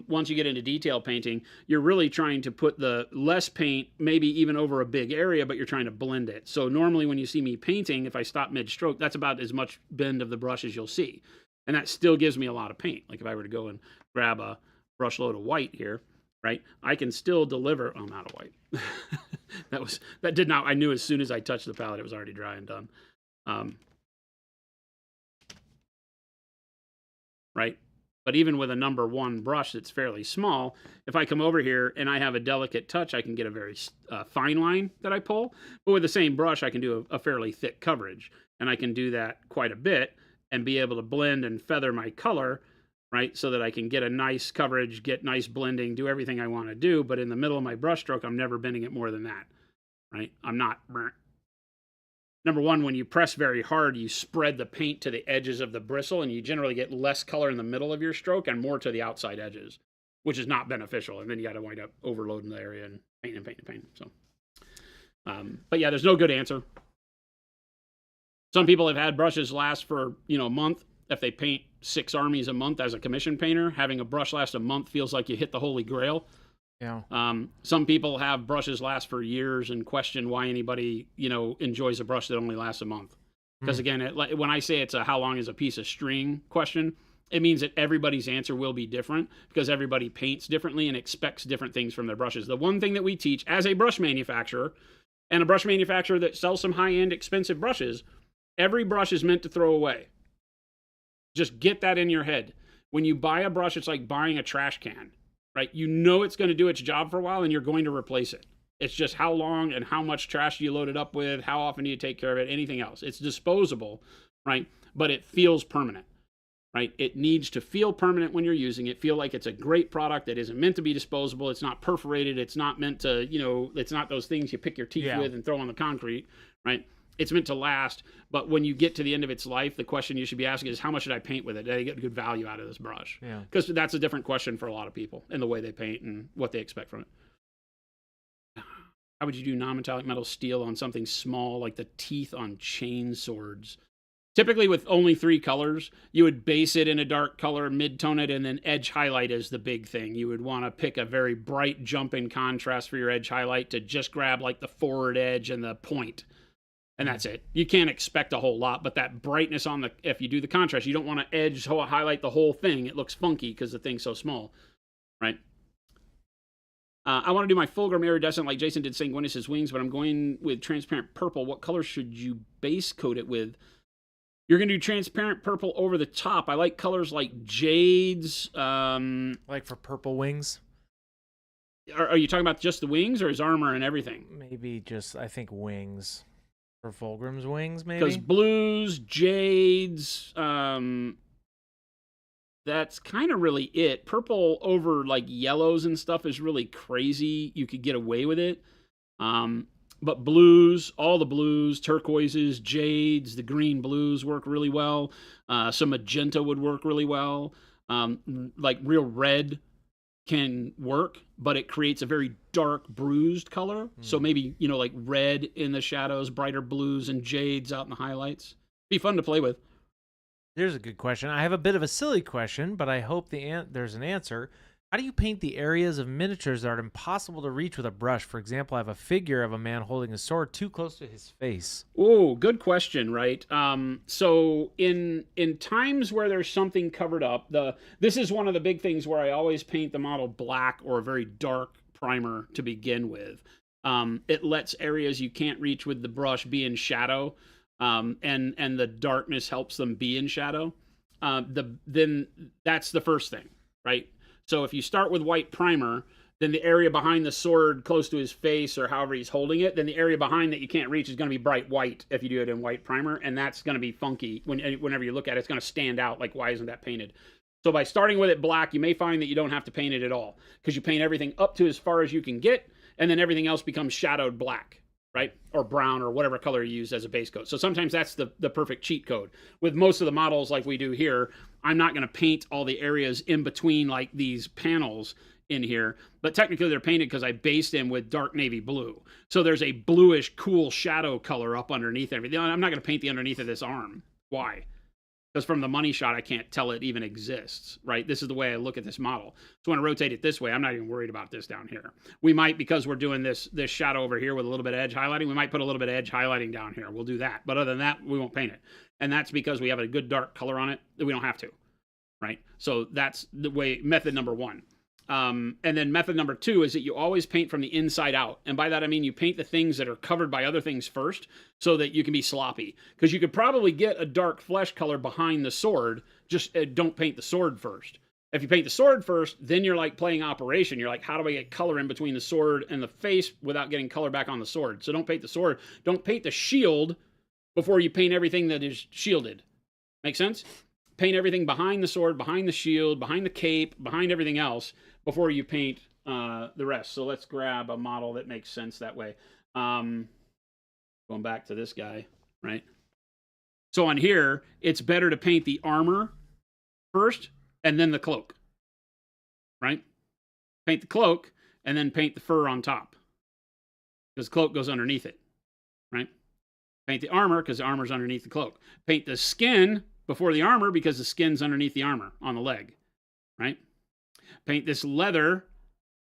Once you get into detail painting, you're really trying to put the less paint, maybe even over a big area, but you're trying to blend it. So normally when you see me painting, if I stop mid-stroke, that's about as much bend of the brush as you'll see. And that still gives me a lot of paint. Like if I were to go and grab a brush load of white here, right? I can still deliver. Oh, I'm out of white. I knew as soon as I touched the palette, it was already dry and done. Right? But even with a number 1 brush that's fairly small, if I come over here and I have a delicate touch, I can get a very fine line that I pull. But with the same brush, I can do a fairly thick coverage. And I can do that quite a bit and be able to blend and feather my color, right? So that I can get a nice coverage, get nice blending, do everything I want to do. But in the middle of my brush stroke, I'm never bending it more than that, right? I'm not. Number 1, when you press very hard, you spread the paint to the edges of the bristle, and you generally get less color in the middle of your stroke and more to the outside edges, which is not beneficial. And then you got to wind up overloading the area and paint. So, but yeah, there's no good answer. Some people have had brushes last for, a month. If they paint 6 armies a month as a commission painter, having a brush last a month feels like you hit the holy grail. Yeah. Some people have brushes last for years and question why anybody, enjoys a brush that only lasts a month. Because again, when I say it's a how long is a piece of string question, it means that everybody's answer will be different because everybody paints differently and expects different things from their brushes. The one thing that we teach as a brush manufacturer and a brush manufacturer that sells some high-end expensive brushes, every brush is meant to throw away. Just get that in your head. When you buy a brush, it's like buying a trash can. Right? It's going to do its job for a while and you're going to replace it. It's just how long and how much trash do you load it up with, how often do you take care of it, anything else. It's disposable, right? But it feels permanent, right? It needs to feel permanent when you're using it, feel like it's a great product that isn't meant to be disposable. It's not perforated. It's not meant to, it's not those things you pick your teeth with and throw on the concrete, right? It's meant to last, but when you get to the end of its life, the question you should be asking is, how much did I paint with it? Did I get good value out of this brush? Yeah. Because that's a different question for a lot of people in the way they paint and what they expect from it. How would you do non-metallic metal steel on something small like the teeth on chain swords? Typically with only 3 colors, you would base it in a dark color, mid-tone it, and then edge highlight is the big thing. You would want to pick a very bright jump in contrast for your edge highlight to just grab like the forward edge and the point. And that's it. You can't expect a whole lot, but that brightness if you do the contrast, you don't want to edge highlight the whole thing. It looks funky because the thing's so small, right? I want to do my fulgrim iridescent like Jason did Sanguinus's wings, but I'm going with transparent purple. What color should you base coat it with? You're going to do transparent purple over the top. I like colors like jades. Like for purple wings? Are you talking about just the wings or his armor and everything? Maybe just, I think, wings. For Fulgrim's wings, maybe? Because blues, jades, that's kind of really it. Purple over like yellows and stuff is really crazy. You could get away with it. But blues, all the blues, turquoises, jades, the green blues work really well. Some magenta would work really well. Like real red can work, but it creates a very dark bruised color. So maybe, like red in the shadows, brighter blues and jades out in the highlights. Be fun to play with. Here's a good question. I have a bit of a silly question, but I hope there's an answer. How do you paint the areas of miniatures that are impossible to reach with a brush? For example, I have a figure of a man holding a sword too close to his face. Oh, good question, right? So in times where there's something covered up, this is one of the big things where I always paint the model black or a very dark primer to begin with. It lets areas you can't reach with the brush be in shadow, and the darkness helps them be in shadow. Then that's the first thing, right? So if you start with white primer, then the area behind the sword close to his face or however he's holding it, then the area behind that you can't reach is going to be bright white if you do it in white primer, and that's going to be funky. Whenever you look at it, it's going to stand out like, why isn't that painted? So by starting with it black, you may find that you don't have to paint it at all, because you paint everything up to as far as you can get, and then everything else becomes shadowed black, right? Or brown, or whatever color you use as a base coat. So sometimes that's the perfect cheat code. With most of the models like we do here, I'm not going to paint all the areas in between like these panels in here, but technically they're painted because I based them with dark navy blue. So there's a bluish cool shadow color up underneath everything. I'm not going to paint the underneath of this arm. Why? Because from the money shot, I can't tell it even exists, right? This is the way I look at this model. So when I rotate it this way, I'm not even worried about this down here. We might, because we're doing this shadow over here with a little bit of edge highlighting, we might put a little bit of edge highlighting down here. We'll do that. But other than that, we won't paint it. And that's because we have a good dark color on it that we don't have to, right? So that's the way, method number one. And then method number two is that you always paint from the inside out. And by that, I mean you paint the things that are covered by other things first so that you can be sloppy. Because you could probably get a dark flesh color behind the sword, just don't paint the sword first. If you paint the sword first, then you're like playing Operation. You're like, how do I get color in between the sword and the face without getting color back on the sword? So don't paint the sword. Don't paint the shield before you paint everything that is shielded. Make sense? Paint everything behind the sword, behind the shield, behind the cape, behind everything else before you paint the rest. So let's grab a model that makes sense that way. Going back to this guy, right? So on here, it's better to paint the armor first and then the cloak, right? Paint the cloak and then paint the fur on top, because the cloak goes underneath it, right? Paint the armor because the armor's underneath the cloak. Paint the skin before the armor because the skin's underneath the armor on the leg, right? Paint this leather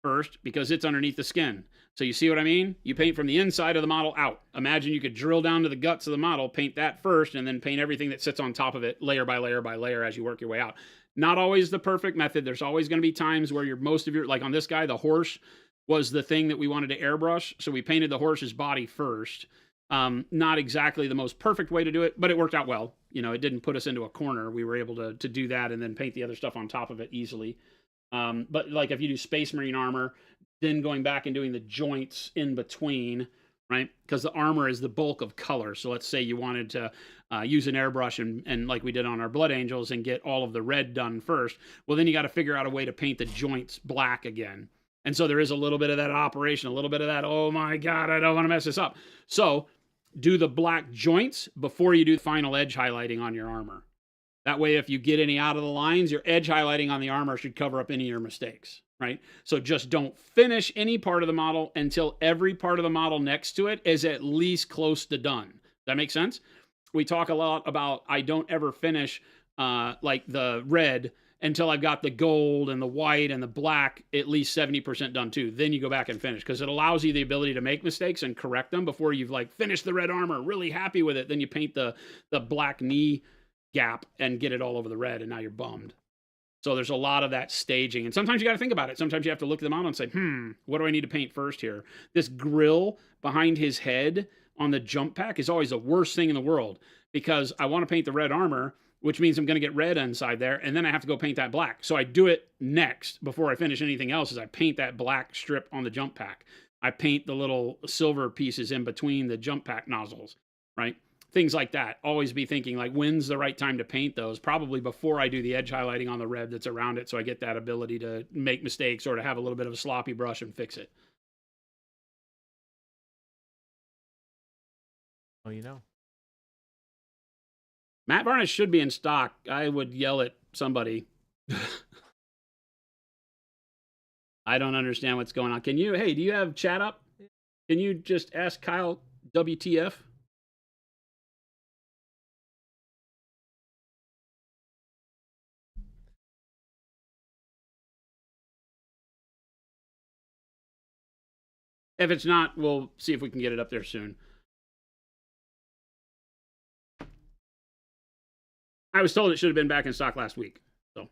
first because it's underneath the skin. So you see what I mean? You paint from the inside of the model out. Imagine you could drill down to the guts of the model, paint that first, and then paint everything that sits on top of it layer by layer by layer as you work your way out. Not always the perfect method. There's always going to be times where most of your, like on this guy, the horse was the thing that we wanted to airbrush. So we painted the horse's body first. Not exactly the most perfect way to do it, but it worked out well. You know, it didn't put us into a corner. We were able to do that and then paint the other stuff on top of it easily. But like if you do Space Marine armor, then going back and doing the joints in between, right? Because the armor is the bulk of color. So let's say you wanted to use an airbrush and like we did on our Blood Angels and get all of the red done first. Well, then you got to figure out a way to paint the joints black again. And so there is a little bit of that operation, a little bit of that, oh my God, I don't want to mess this up. So do the black joints before you do the final edge highlighting on your armor. That way, if you get any out of the lines, your edge highlighting on the armor should cover up any of your mistakes, right? So just don't finish any part of the model until every part of the model next to it is at least close to done. Does that make sense? We talk a lot about I don't ever finish like the red until I've got the gold and the white and the black at least 70% done too. Then you go back and finish, because it allows you the ability to make mistakes and correct them before you've like finished the red armor, really happy with it. Then you paint the black knee gap and get it all over the red, and now you're bummed. So there's a lot of that staging, and sometimes you got to think about it. Sometimes you have to look at the model and say, what do I need to paint first here? This grill behind his head on the jump pack is always the worst thing in the world, because I want to paint the red armor, which means I'm going to get red inside there, and then I have to go paint that black. So I do it next before I finish anything else, is I paint that black strip on the jump pack. I paint the little silver pieces in between the jump pack nozzles, right? Things like that. Always be thinking like, when's the right time to paint those? Probably before I do the edge highlighting on the red that's around it, so I get that ability to make mistakes or to have a little bit of a sloppy brush and fix it. Oh, you know. Matte varnish should be in stock. I would yell at somebody. I don't understand what's going on. Can you, hey, do you have chat up? Can you just ask Kyle WTF? If it's not, we'll see if we can get it up there soon. I was told it should have been back in stock last week. So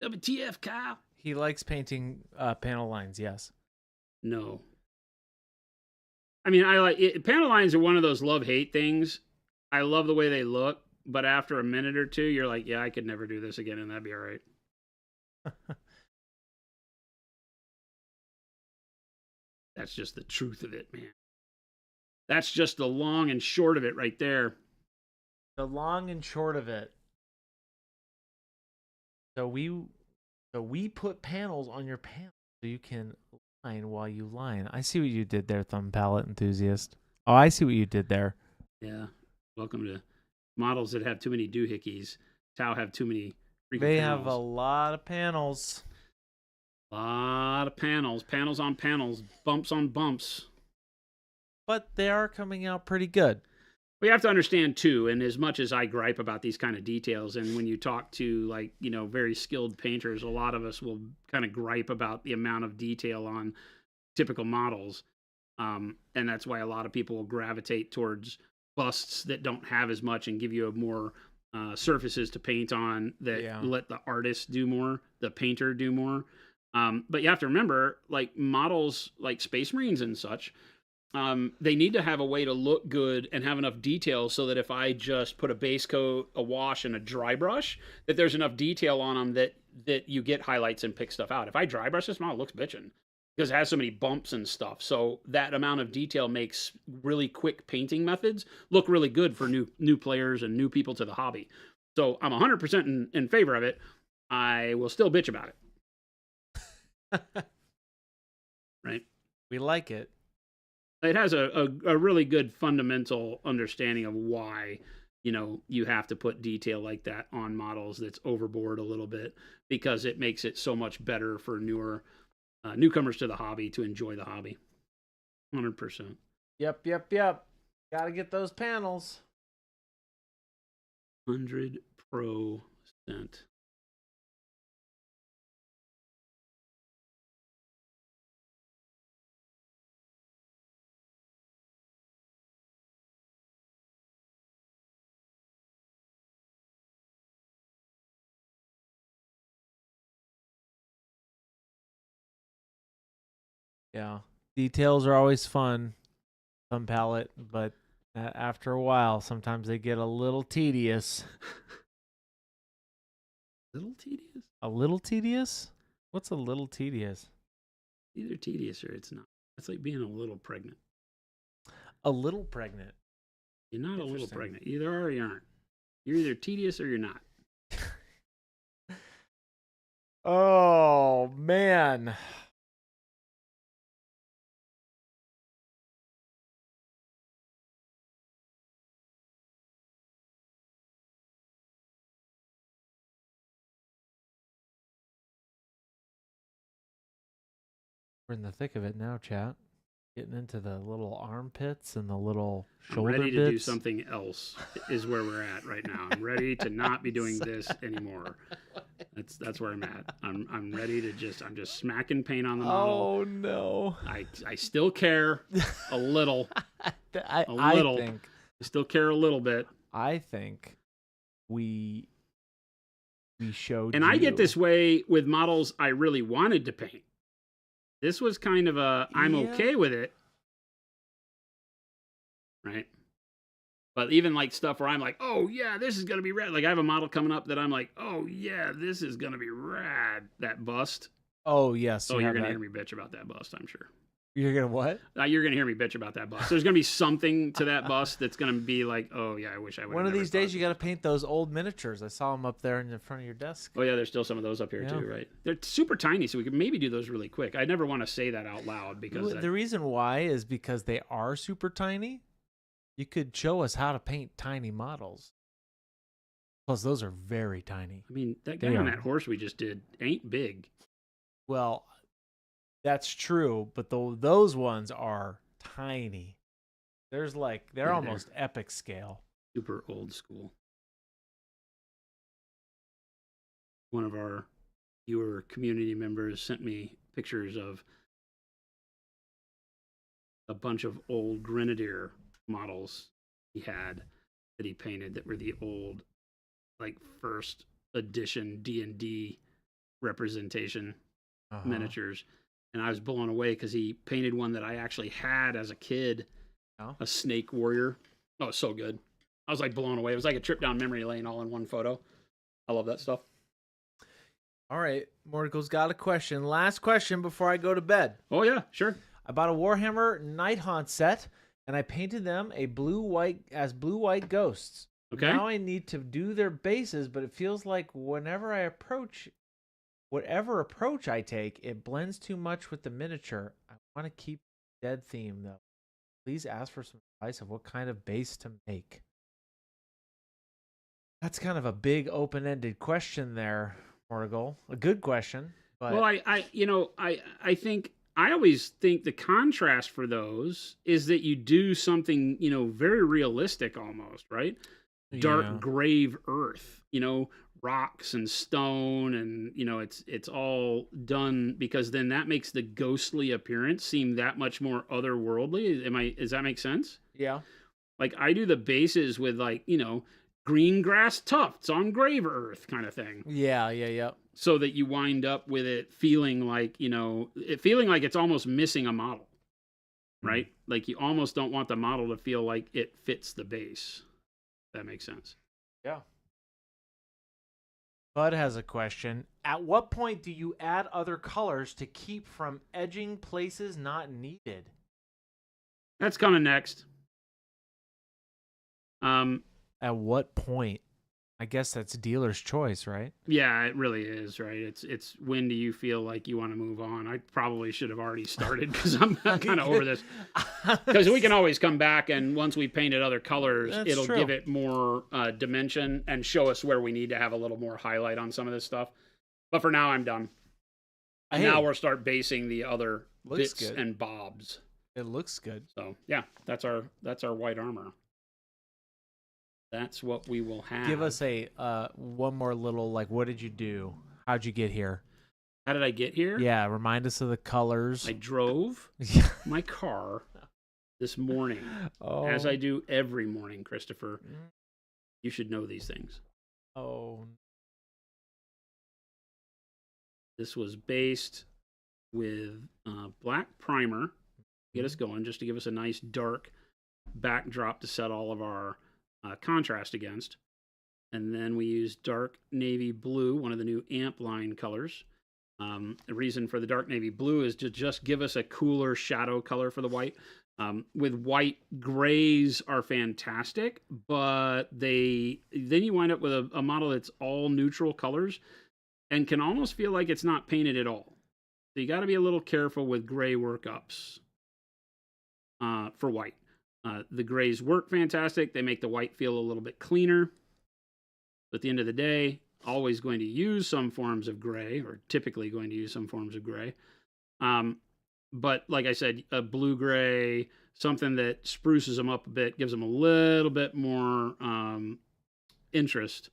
WTF, Kyle? He likes painting panel lines. Yes. No. I mean, I like it. Panel lines are one of those love-hate things. I love the way they look, but after a minute or two, you're like, yeah, I could never do this again, and that'd be all right. That's just the truth of it, man. That's just the long and short of it right there. The long and short of it. So we put panels on your panel so you can line while you line. I see what you did there, thumb palette enthusiast. Oh, I see what you did there. Yeah. Welcome to models that have too many doohickeys. Tau have too many freaking They panels. have a lot of panels. Lot of panels. Panels on panels. Bumps on bumps. But they are coming out pretty good. We have to understand too, and as much as I gripe about these kind of details, and when you talk to like, you know, very skilled painters, a lot of us will kind of gripe about the amount of detail on typical models. And that's why a lot of people will gravitate towards busts that don't have as much and give you a more surfaces to paint on that let the artist do more, the painter do more. But you have to remember, like models like Space Marines and such, they need to have a way to look good and have enough detail so that if I just put a base coat, a wash, and a dry brush, that there's enough detail on them that you get highlights and pick stuff out. If I dry brush this model, it looks bitchin' because it has so many bumps and stuff. So that amount of detail makes really quick painting methods look really good for new players and new people to the hobby. So I'm 100% in favor of it. I will still bitch about it. Right? We like it. It has a really good fundamental understanding of why, you know, you have to put detail like that on models that's overboard a little bit, because it makes it so much better for newcomers to the hobby to enjoy the hobby. 100%. Yep. Gotta get those panels. 100%. Yeah. Details are always fun, thumb palette, but after a while, sometimes they get a little tedious. Little tedious? A little tedious? What's a little tedious? Either tedious or it's not. It's like being a little pregnant. A little pregnant. You're not a little pregnant. Either are or you aren't. You're either tedious or you're not. Oh, man. We're in the thick of it now, chat. Getting into the little armpits and the little shoulder I'm ready to bits. do something else is where we're at right now. I'm ready to not be doing this anymore. That's where I'm at. I'm ready to I'm just smacking paint on the model. Oh no. I still care a little. I Still care a little bit. I think we showed and I get this way with models I really wanted to paint. This was kind of I'm okay with it. Right? But even like stuff where I'm like, oh yeah, this is going to be rad. Like I have a model coming up that I'm like, oh yeah, this is going to be rad. That bust. Oh yes. Oh, you're going to hear me bitch about that bust, I'm sure. You're going to what? You're going to hear me bitch about that bust. There's going to be something to that bust that's going to be like, oh yeah, I wish I would. One of these days you got to paint those old miniatures. I saw them up there in the front of your desk. Oh yeah, there's still some of those up here too, right? They're super tiny, so we could maybe do those really quick. I never want to say that out loud because the reason why is because they are super tiny. You could show us how to paint tiny models. Plus, those are very tiny. I mean, that guy on that horse we just did ain't big. Well, That's true, but those ones are tiny. They're Yeah, almost epic scale. Super old school. One of our viewer community members sent me pictures of a bunch of old Grenadier models he had that he painted that were the old, like, first edition D&D representation miniatures. And I was blown away because he painted one that I actually had as a kid, a snake warrior. Oh, so good. I was like blown away. It was like a trip down memory lane all in one photo. I love that stuff. All right, Morticle's got a question. Last question before I go to bed. Oh, yeah, sure. I bought a Warhammer Night Haunt set, and I painted them blue-white ghosts. Okay. Now I need to do their bases, but it feels like whatever approach I take, it blends too much with the miniature. I want to keep the dead theme, though. Please ask for some advice of what kind of base to make. That's kind of a big open-ended question there, Mortigle. A good question, but Well, I think I always think the contrast for those is that you do something, very realistic almost, right? Dark grave earth, rocks and stone, and it's all done because then that makes the ghostly appearance seem that much more otherworldly. Does that make sense? Yeah. Like I do the bases with green grass tufts on grave earth kind of thing. Yeah. So that you wind up with it feeling like, it's almost missing a model, right? Like you almost don't want the model to feel like it fits the base. If that makes sense. Yeah. Bud has a question. At what point do you add other colors to keep from edging places not needed? That's coming next. At what point? I guess that's dealer's choice, right? Yeah, it really is, right? It's when do you feel like you want to move on? I probably should have already started because I'm kind of over this. Because we can always come back, and once we painted other colors, it'll give it more dimension and show us where we need to have a little more highlight on some of this stuff. But for now, I'm done. And now we'll start basing the other bits and bobs. It looks good. So yeah, that's our white armor. That's what we will have. Give us a one more little, what did you do? How'd you get here? How did I get here? Yeah, remind us of the colors. I drove my car this morning, as I do every morning, Christopher. You should know these things. Oh. This was based with black primer, get us going, just to give us a nice dark backdrop to set all of our contrast against. And then we used dark navy blue, one of the new amp line colors. The reason for the dark navy blue is to just give us a cooler shadow color for the white. With white, grays are fantastic, but then you wind up with a model that's all neutral colors and can almost feel like it's not painted at all. So you got to be a little careful with gray workups for white. The grays work fantastic. They make the white feel a little bit cleaner. But at the end of the day, always going to use some forms of gray, or typically going to use some forms of gray. But like I said, a blue-gray, something that spruces them up a bit, gives them a little bit more interest,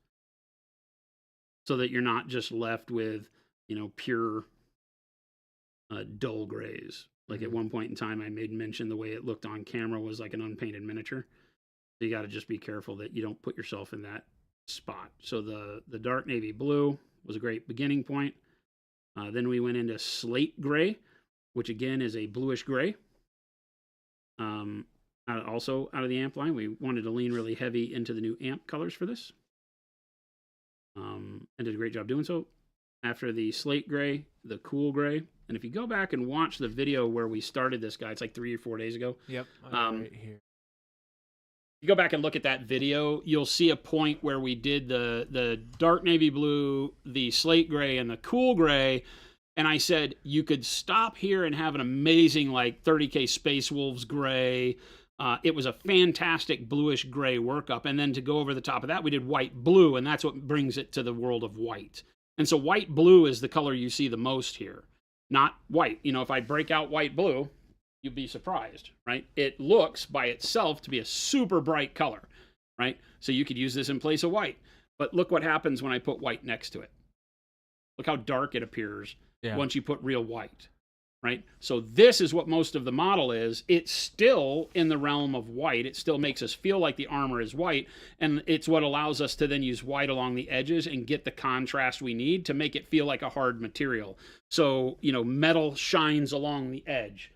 so that you're not just left with, pure dull grays. Like at one point in time, I made mention the way it looked on camera was like an unpainted miniature. So you got to just be careful that you don't put yourself in that spot. So the dark navy blue was a great beginning point. Then we went into slate gray, which again is a bluish gray. Also out of the amp line, we wanted to lean really heavy into the new amp colors for this. And did a great job doing so. After the slate gray, the cool gray. And if you go back and watch the video where we started this guy, it's like 3 or 4 days ago. Yep. Right here. You go back and look at that video, you'll see a point where we did the dark navy blue, the slate gray, and the cool gray. And I said, you could stop here and have an amazing, 30K Space Wolves gray. It was a fantastic bluish gray workup. And then to go over the top of that, we did white blue, and that's what brings it to the world of white. And so white blue is the color you see the most here. not white. You know, if I break out white blue, you'd be surprised, right? It looks by itself to be a super bright color, right? So you could use this in place of white. But look what happens when I put white next to it. Look how dark it appears once you put real white, right? So this is what most of the model is. It's still in the realm of white. It still makes us feel like the armor is white, and it's what allows us to then use white along the edges and get the contrast we need to make it feel like a hard material. So, you know, metal shines along the edge.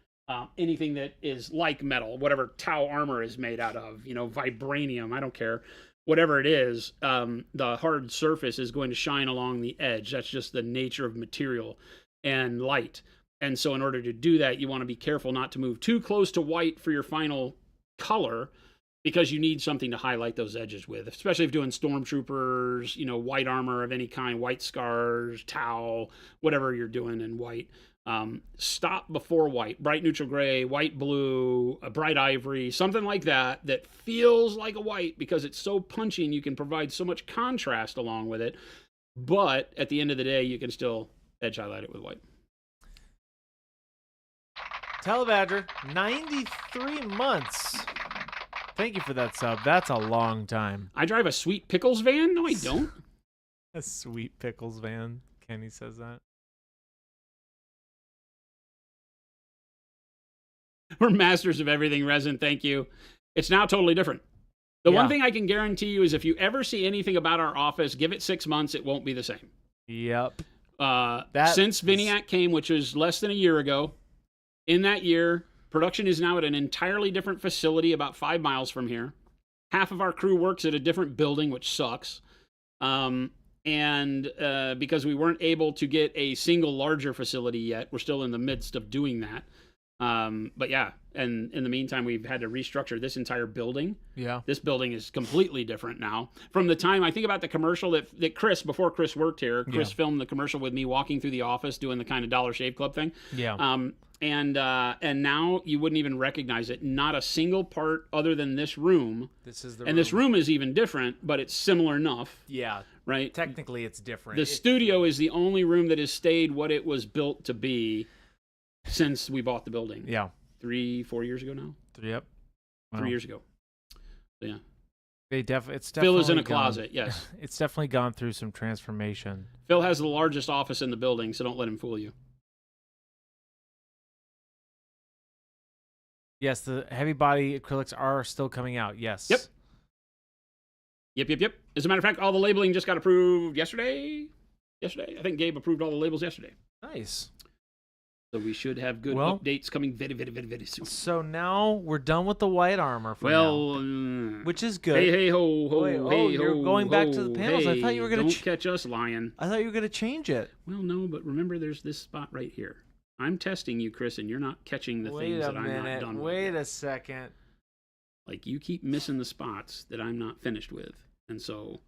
Anything that is like metal, whatever Tau armor is made out of, you know, vibranium, I don't care. Whatever it is, the hard surface is going to shine along the edge. That's just the nature of material and light. And so in order to do that, you want to be careful not to move too close to white for your final color, because you need something to highlight those edges with, especially if you're doing stormtroopers, you know, white armor of any kind, white scars, Tau, whatever you're doing in white. Stop before white, bright neutral gray, white blue, a bright ivory, something like that, that feels like a white because it's so punchy and you can provide so much contrast along with it. But at the end of the day, you can still edge highlight it with white. Telebadger, 93 months. Thank you for that sub. That's a long time. I drive a Sweet Pickles van? No, I don't. A Sweet Pickles van. Kenny says that. We're masters of everything, Resin. Thank you. It's now totally different. The one thing I can guarantee you is if you ever see anything about our office, give it 6 months, it won't be the same. Yep. Since Viniac came, which was less than a year ago, in that year, production is now at an entirely different facility about 5 miles from here. Half of our crew works at a different building, which sucks. And because we weren't able to get a single larger facility yet, we're still in the midst of doing that. But yeah, and in the meantime, we've had to restructure this entire building. Yeah. This building is completely different now. From the time I think about the commercial that Chris, before Chris worked here, Chris filmed the commercial with me walking through the office doing the kind of Dollar Shave Club thing. Yeah. And now you wouldn't even recognize it. Not a single part other than this room. This is the and this room is even different, but it's similar enough. Yeah. Right? Technically, it's different. The studio is the only room that has stayed what it was built to be since we bought the building. Yeah. 3-4 years ago now. Yep. 3 years ago. So, yeah. It's definitely Phil is in a closet, yes. It's definitely gone through some transformation. Phil has the largest office in the building, so don't let him fool you. Yes, the heavy body acrylics are still coming out. Yes. Yep. As a matter of fact, all the labeling just got approved yesterday. I think Gabe approved all the labels yesterday. Nice. So we should have good updates coming very, very, very, very soon. So now we're done with the white armor for now, which is good. Hey, ho, ho, hey, you're ho, going back to ho, the panels. hey, I thought you were going to don't catch us lying. I thought you were going to change it. Well, no, but remember there's this spot right here. I'm testing you, Chris, and you're not catching the things that I'm not done with. Wait a second. Like, you keep missing the spots that I'm not finished with. And so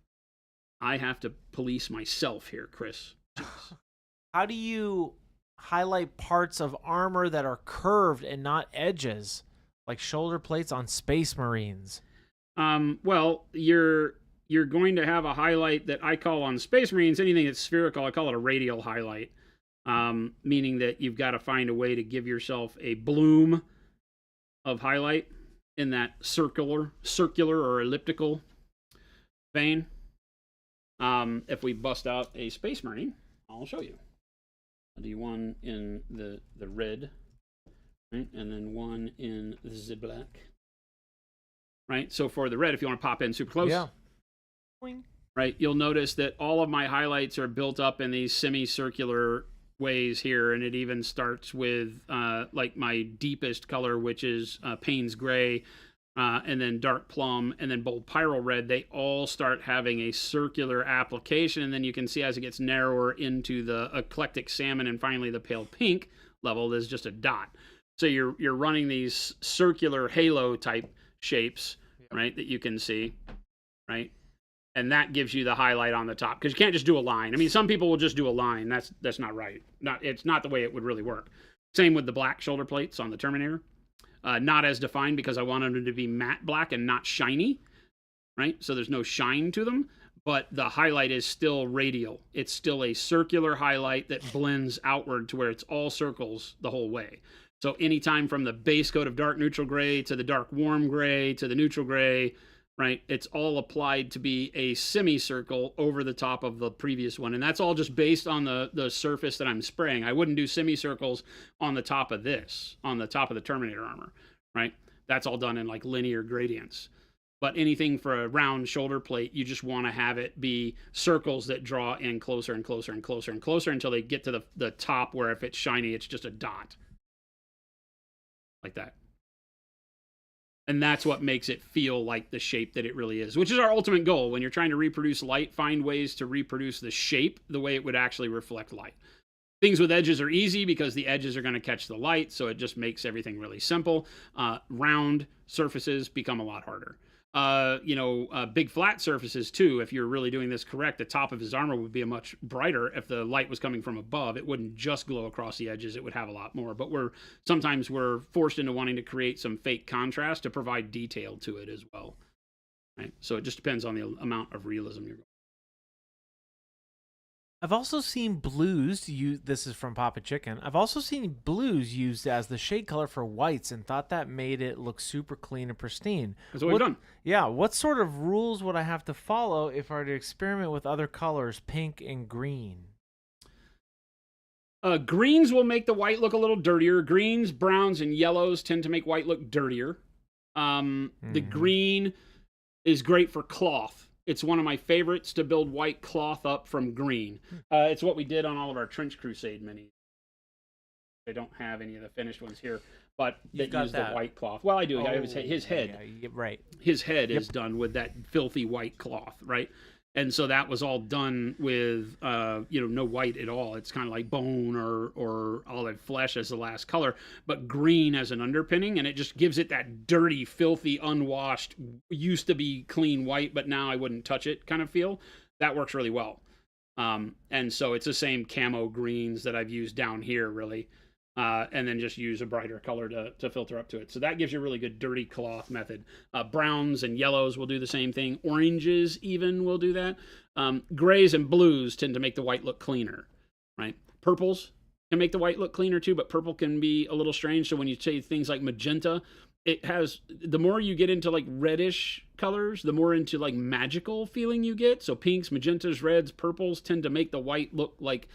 I have to police myself here, Chris. Jeez. How do you highlight parts of armor that are curved and not edges, like shoulder plates on Space Marines? Well, you're going to have a highlight that I call on Space Marines, anything that's spherical, I call it a radial highlight. Meaning that you've got to find a way to give yourself a bloom of highlight in that circular or elliptical vein. If we bust out a Space Marine, I'll show you. I'll do one in the red, right? And then one in the black. Right? So for the red, if you want to pop in super close. Yeah. Boing. Right? You'll notice that all of my highlights are built up in these semicircular ways here, and it even starts with like my deepest color, which is Payne's Gray, and then dark plum, and then bold pyro red. They all start having a circular application, and then you can see as it gets narrower into the eclectic salmon and finally the pale pink level, there's just a dot. So you're running these circular halo type shapes, right, that you can see, right? And that gives you the highlight on the top, because you can't just do a line. I mean, some people will just do a line. That's not right. It's not the way it would really work. Same with the black shoulder plates on the Terminator. Not as defined because I wanted them to be matte black and not shiny, right? So there's no shine to them. but the highlight is still radial. It's still a circular highlight that blends outward to where it's all circles the whole way. So anytime from the base coat of dark neutral gray to the dark warm gray to the neutral gray, right, it's all applied to be a semicircle over the top of the previous one. And that's all just based on the surface that I'm spraying. I wouldn't do semicircles on the top of this, on the top of the Terminator armor, right? That's all done in like linear gradients. But anything for a round shoulder plate, you just want to have it be circles that draw in closer and closer and closer and closer until they get to the top, where if it's shiny, it's just a dot. Like that. And that's what makes it feel like the shape that it really is, which is our ultimate goal. When you're trying to reproduce light, find ways to reproduce the shape the way it would actually reflect light. Things with edges are easy because the edges are going to catch the light, so it just makes everything really simple. Round surfaces become a lot harder. Big flat surfaces too, if you're really doing this correct, the top of his armor would be a much brighter if the light was coming from above. It wouldn't just glow across the edges, it would have a lot more. But sometimes we're forced into wanting to create some fake contrast to provide detail to it as well. Right? So it just depends on the amount of realism you're going. I've also seen blues used. This is from Papa Chicken. I've also seen blues used as the shade color for whites and thought that made it look super clean and pristine. That's what we've done. Yeah. What sort of rules would I have to follow if I were to experiment with other colors, pink and green? Greens will make the white look a little dirtier. Greens, browns, and yellows tend to make white look dirtier. The green is great for cloth. It's one of my favorites to build white cloth up from green. It's what we did on all of our Trench Crusade minis. I don't have any of the finished ones here, but that use the white cloth. Well, I do. His head. Yeah, right. His head is done with that filthy white cloth, right? And so that was all done with, no white at all. It's kind of like bone or olive flesh as the last color, but green as an underpinning, and it just gives it that dirty, filthy, unwashed, used to be clean white, but now I wouldn't touch it kind of feel. That works really well. And so it's the same camo greens that I've used down here, really. And then just use a brighter color to filter up to it. So that gives you a really good dirty cloth method. Browns and yellows will do the same thing. Oranges even will do that. Grays and blues tend to make the white look cleaner, right? Purples can make the white look cleaner too, but purple can be a little strange. So when you say things like magenta, the more you get into like reddish colors, the more into like magical feeling you get. So pinks, magentas, reds, purples tend to make the white look like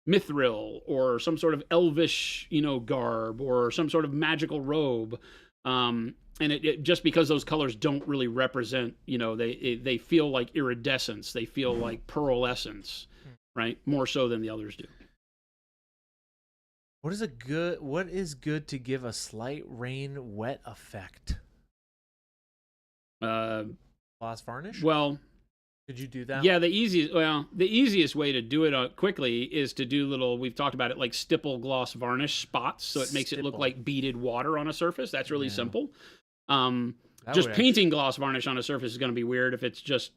mithril or some sort of elvish, garb or some sort of magical robe. And it just because those colors don't really represent, they feel like iridescence. They feel like pearlescence, right? More so than the others do. What is good to give a slight rain wet effect? Gloss varnish? Well, could you do that? Yeah, the easiest way to do it quickly is to do we've talked about it, like stipple gloss varnish spots, so it makes it look like beaded water on a surface. That's really simple. Just painting gloss varnish on a surface is going to be weird if it's just,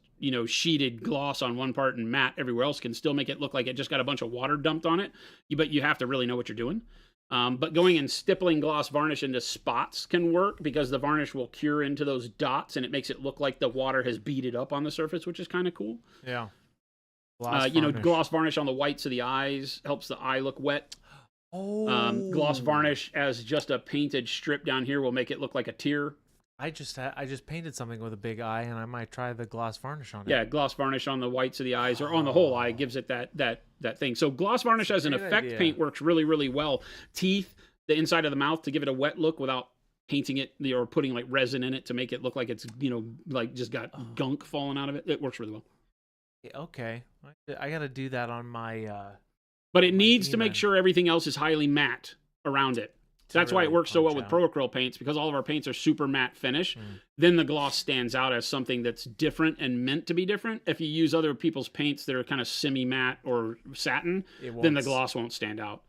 sheeted gloss on one part and matte everywhere else. Can still make it look like it just got a bunch of water dumped on it. But you have to really know what you're doing. But going and stippling gloss varnish into spots can work because the varnish will cure into those dots and it makes it look like the water has beaded up on the surface, which is kind of cool. Yeah. Gloss varnish on the whites of the eyes helps the eye look wet. Oh. Gloss varnish as just a painted strip down here will make it look like a tear. I just painted something with a big eye, and I might try the gloss varnish on it. Yeah, gloss varnish on the whites of the eyes or on the whole eye gives it that thing. So gloss varnish as an effect paint works really, really well. Teeth, the inside of the mouth to give it a wet look without painting it or putting like resin in it to make it look like it's, like just got gunk falling out of it. It works really well. Okay. I got to do that on my... but it needs to make sure everything else is highly matte around it. That's why it works so well with pro acrylic paints, because all of our paints are super matte finish. Then the gloss stands out as something that's different and meant to be different. If you use other people's paints that are kind of semi-matte or satin, then the gloss won't stand out.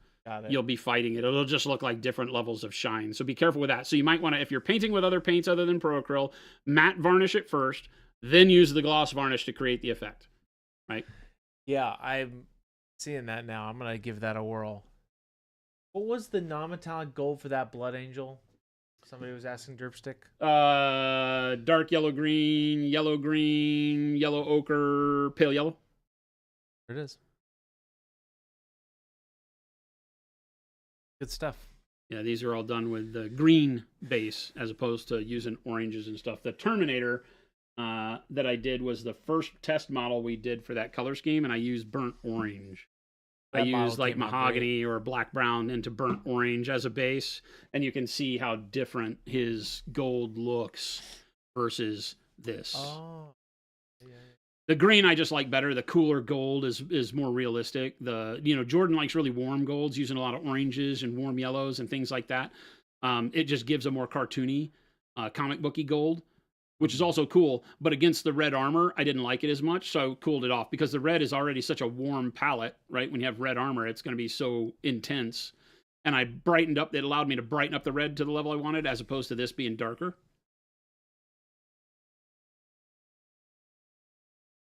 You'll be fighting it. It'll just look like different levels of shine. So be careful with that. So you might want to, if you're painting with other paints other than pro acrylic, matte varnish it first, then use the gloss varnish to create the effect. Right? Yeah, I'm seeing that now. I'm going to give that a whirl. What was the non-metallic gold for that Blood Angel? Somebody was asking Derpstick. Dark yellow green, yellow ochre, pale yellow. There it is. Good stuff. Yeah, these are all done with the green base as opposed to using oranges and stuff. The Terminator that I did was the first test model we did for that color scheme, and I used burnt orange. I That model used like came out mahogany or black brown into burnt orange as a base, and you can see how different his gold looks versus this. Oh. Yeah. The green I just like better. The cooler gold is more realistic. Jordan likes really warm golds, using a lot of oranges and warm yellows and things like that. It just gives a more cartoony, comic booky gold, which is also cool. But against the red armor, I didn't like it as much, so I cooled it off because the red is already such a warm palette, right? When you have red armor, it's going to be so intense. And I brightened up. It allowed me to brighten up the red to the level I wanted, as opposed to this being darker.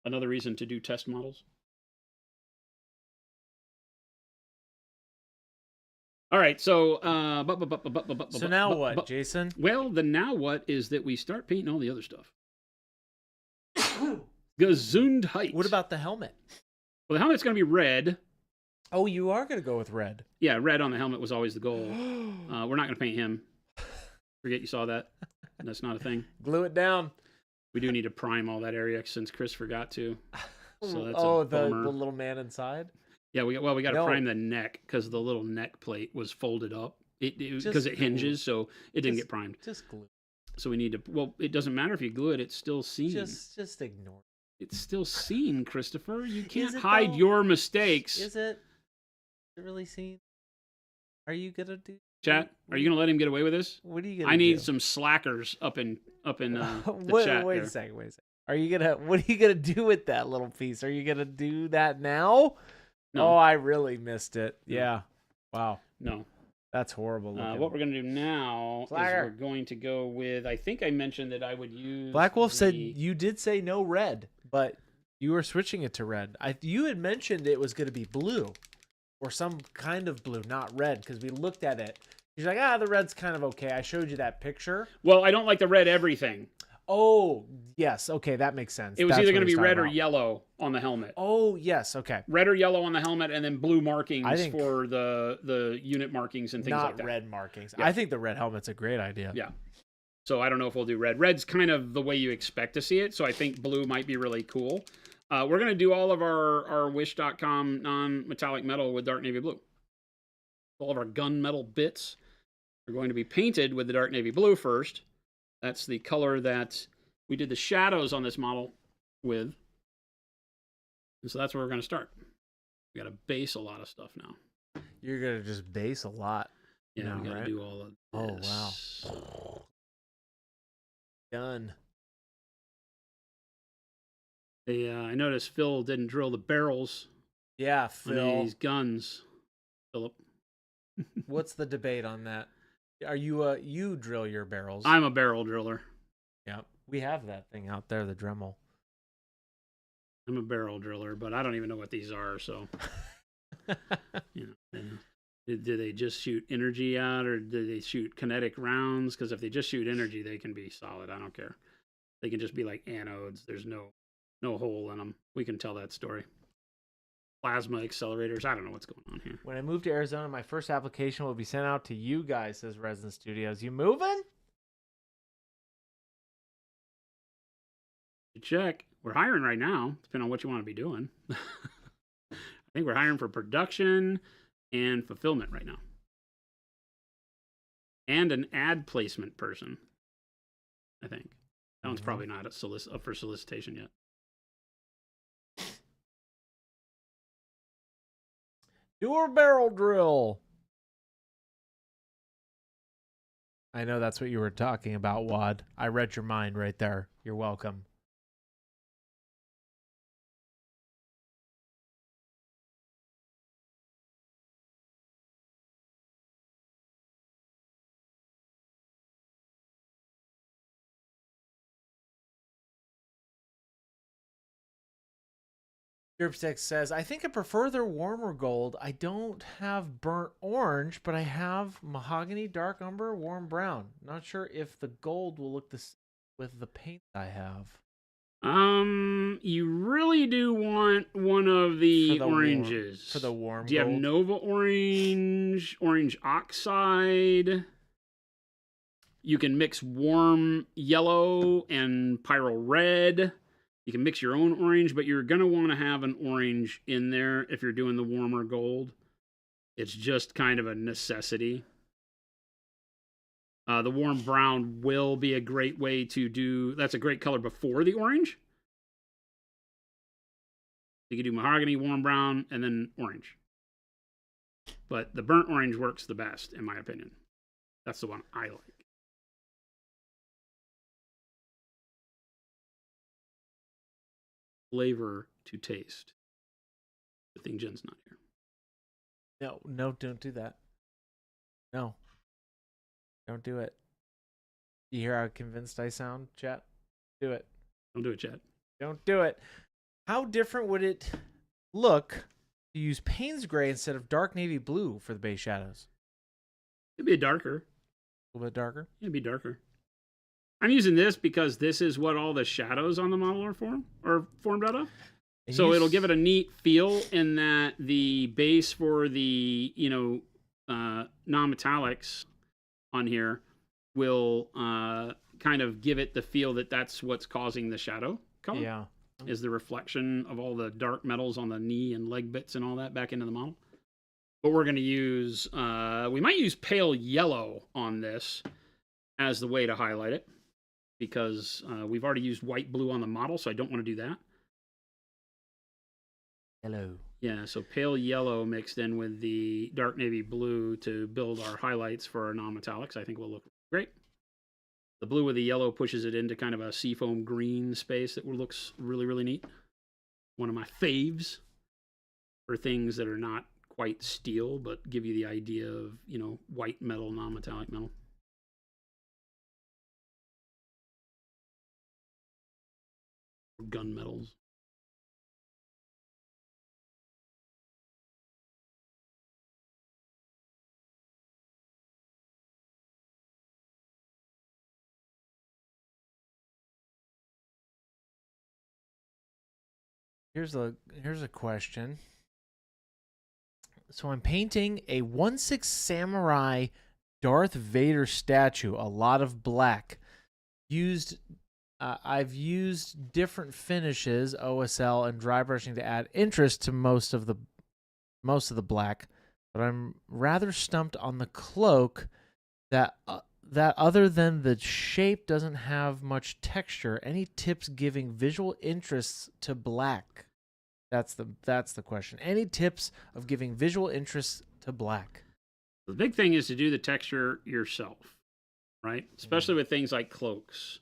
Another reason to do test models. All right, so So now what, Jason? Well, the now what is that we start painting all the other stuff. Gesundheit. What about the helmet? Well, the helmet's going to be red. Oh, you are going to go with red. Yeah, red on the helmet was always the goal. We're not going to paint him. Forget you saw that. That's not a thing. Glue it down. We do need to prime all that area since Chris forgot to. So that's the little man inside? Yeah, we got to prime the neck because the little neck plate was folded up. Because it hinges, so it didn't get primed. Just glue. So we need to. Well, it doesn't matter if you glue it; it's still seen. Just ignore it. It's still seen, Christopher. You can't it, hide though? your mistakes. Is it really seen? Are you gonna do? Chat, are you gonna let him get away with this? What are you gonna? I need do? some slackers up in the wait, chat. Wait there. a second. What are you gonna do with that little piece? Are you gonna do that now? No. Oh, I really missed it. No. Yeah. Wow. No. That's horrible. What we're gonna do now Flagger. is we're going to go with. I think I mentioned that I would use. Black Wolf said you did say no red, but you were switching it to red. You had mentioned it was going to be blue, or some kind of blue, not red, because we looked at it. He's like, the red's kind of okay. I showed you that picture. Well, I don't like the red everything. Oh, yes. Okay, that makes sense. It was That's either what going to he's be red talking or about. yellow on the helmet. Oh, yes. Okay. Red or yellow on the helmet, and then blue markings I think- for the unit markings and things Not like that. red markings. Yeah. I think the red helmet's a great idea. Yeah. So I don't know if we'll do red. Red's kind of the way you expect to see it, so I think blue might be really cool. We're going to do all of our Wish.com non-metallic metal with dark navy blue. All of our gunmetal bits are going to be painted with the dark navy blue first. That's the color that we did the shadows on this model with. And so that's where we're going to start. We got to base a lot of stuff now. You're going to just base a lot. Yeah, now, we got to right? do all of this. Oh, wow. Done. I noticed Phil didn't drill the barrels Yeah, on Phil. these guns. Philip. What's the debate on that? Are you you drill your barrels? I'm a barrel driller. Yeah, we have that thing out there, the Dremel. I'm a barrel driller, but I don't even know what these are. So, do they just shoot energy out, or do they shoot kinetic rounds? Because if they just shoot energy, they can be solid. I don't care. They can just be like anodes. There's no hole in them. We can tell that story. Plasma accelerators. I don't know what's going on here. When I move to Arizona, my first application will be sent out to you guys, says Resin Studios. You moving? Check. We're hiring right now, depending on what you want to be doing. I think we're hiring for production and fulfillment right now. And an ad placement person, I think. That one's probably not up for solicitation yet. Do a barrel drill. I know that's what you were talking about, Wad. I read your mind right there. You're welcome. Derpstex says, I think I prefer their warmer gold. I don't have burnt orange, but I have mahogany, dark umber, warm brown. Not sure if the gold will look the same with the paint I have. You really do want one of the oranges. For the warm Do you have gold? Nova Orange, Orange Oxide? You can mix warm yellow and Pyro Red. You can mix your own orange, but you're going to want to have an orange in there if you're doing the warmer gold. It's just kind of a necessity. The warm brown will be a great way to do... That's a great color before the orange. You can do mahogany, warm brown, and then orange. But the burnt orange works the best, in my opinion. That's the one I like. Flavor to taste. Good thing Jen's not here. No, don't do that. No. Don't do it. You hear how convinced I sound, chat? Do it. Don't do it, Chad. Don't do it. How different would it look to use Payne's Gray instead of dark navy blue for the base shadows? It'd be darker. A little bit darker? It'd be darker. I'm using this because this is what all the shadows on the model are formed out of. And So it'll give it a neat feel in that the base for the, non-metallics on here will kind of give it the feel that that's what's causing the shadow color. Yeah. Is the reflection of all the dark metals on the knee and leg bits and all that back into the model. But we're going to use, we might use pale yellow on this as the way to highlight it, because we've already used white blue on the model, so I don't want to do that. Hello. Yeah, so pale yellow mixed in with the dark navy blue to build our highlights for our non-metallics, I think will look great. The blue with the yellow pushes it into kind of a seafoam green space that looks really, really neat. One of my faves for things that are not quite steel, but give you the idea of, white metal, non-metallic metal. Gun metals. Here's a question. So I'm painting a 1/6 samurai Darth Vader statue, a lot of black. I've used different finishes, OSL and dry brushing to add interest to most of the black, but I'm rather stumped on the cloak that other than the shape doesn't have much texture. Any tips giving visual interests to black? That's the question. Any tips of giving visual interest to black? The big thing is to do the texture yourself, right? Especially with things like cloaks,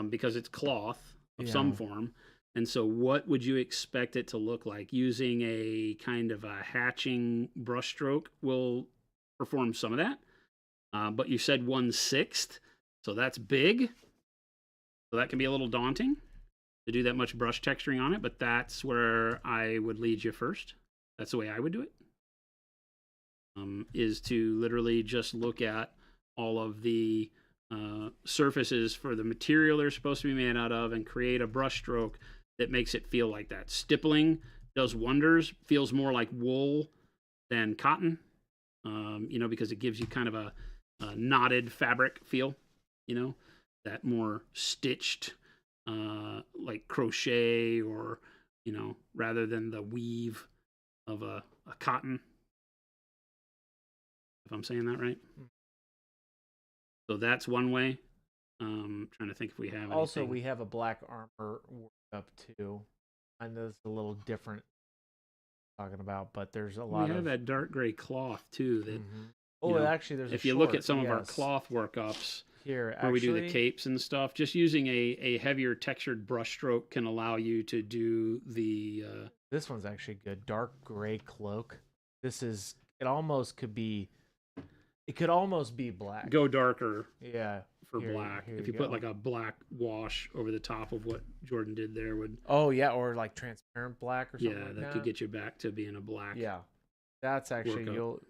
because it's cloth of some form. And so what would you expect it to look like? Using a kind of a hatching brush stroke will perform some of that. But you said 1/6, so that's big. So that can be a little daunting to do that much brush texturing on it, but that's where I would lead you first. That's the way I would do it. Is to literally just look at all of the surfaces for the material they're supposed to be made out of and create a brush stroke that makes it feel like that. Stippling does wonders, feels more like wool than cotton, because it gives you kind of a knotted fabric feel, that more stitched, like crochet or, rather than the weave of a cotton, if I'm saying that right. So that's one way. Trying to think if we have Also, anything. we have a black armor work up too. I know it's a little different talking about, but there's a lot We have of that dark gray cloth too that Oh, know, actually, there's. if a you look short, at some of our yes. cloth workups Here, where we do the actually- capes and stuff, just using a heavier textured brush stroke can allow you to do the This one's actually good. Dark gray cloak. This is. It almost could be. It could almost be black. go darker Yeah. for Here- black. here If you you put go. like a black wash over the top of what Jordan did there would, Oh yeah, or like transparent black or something yeah, like that that. could get you back to being a black. Yeah, that's actually workup. you'll.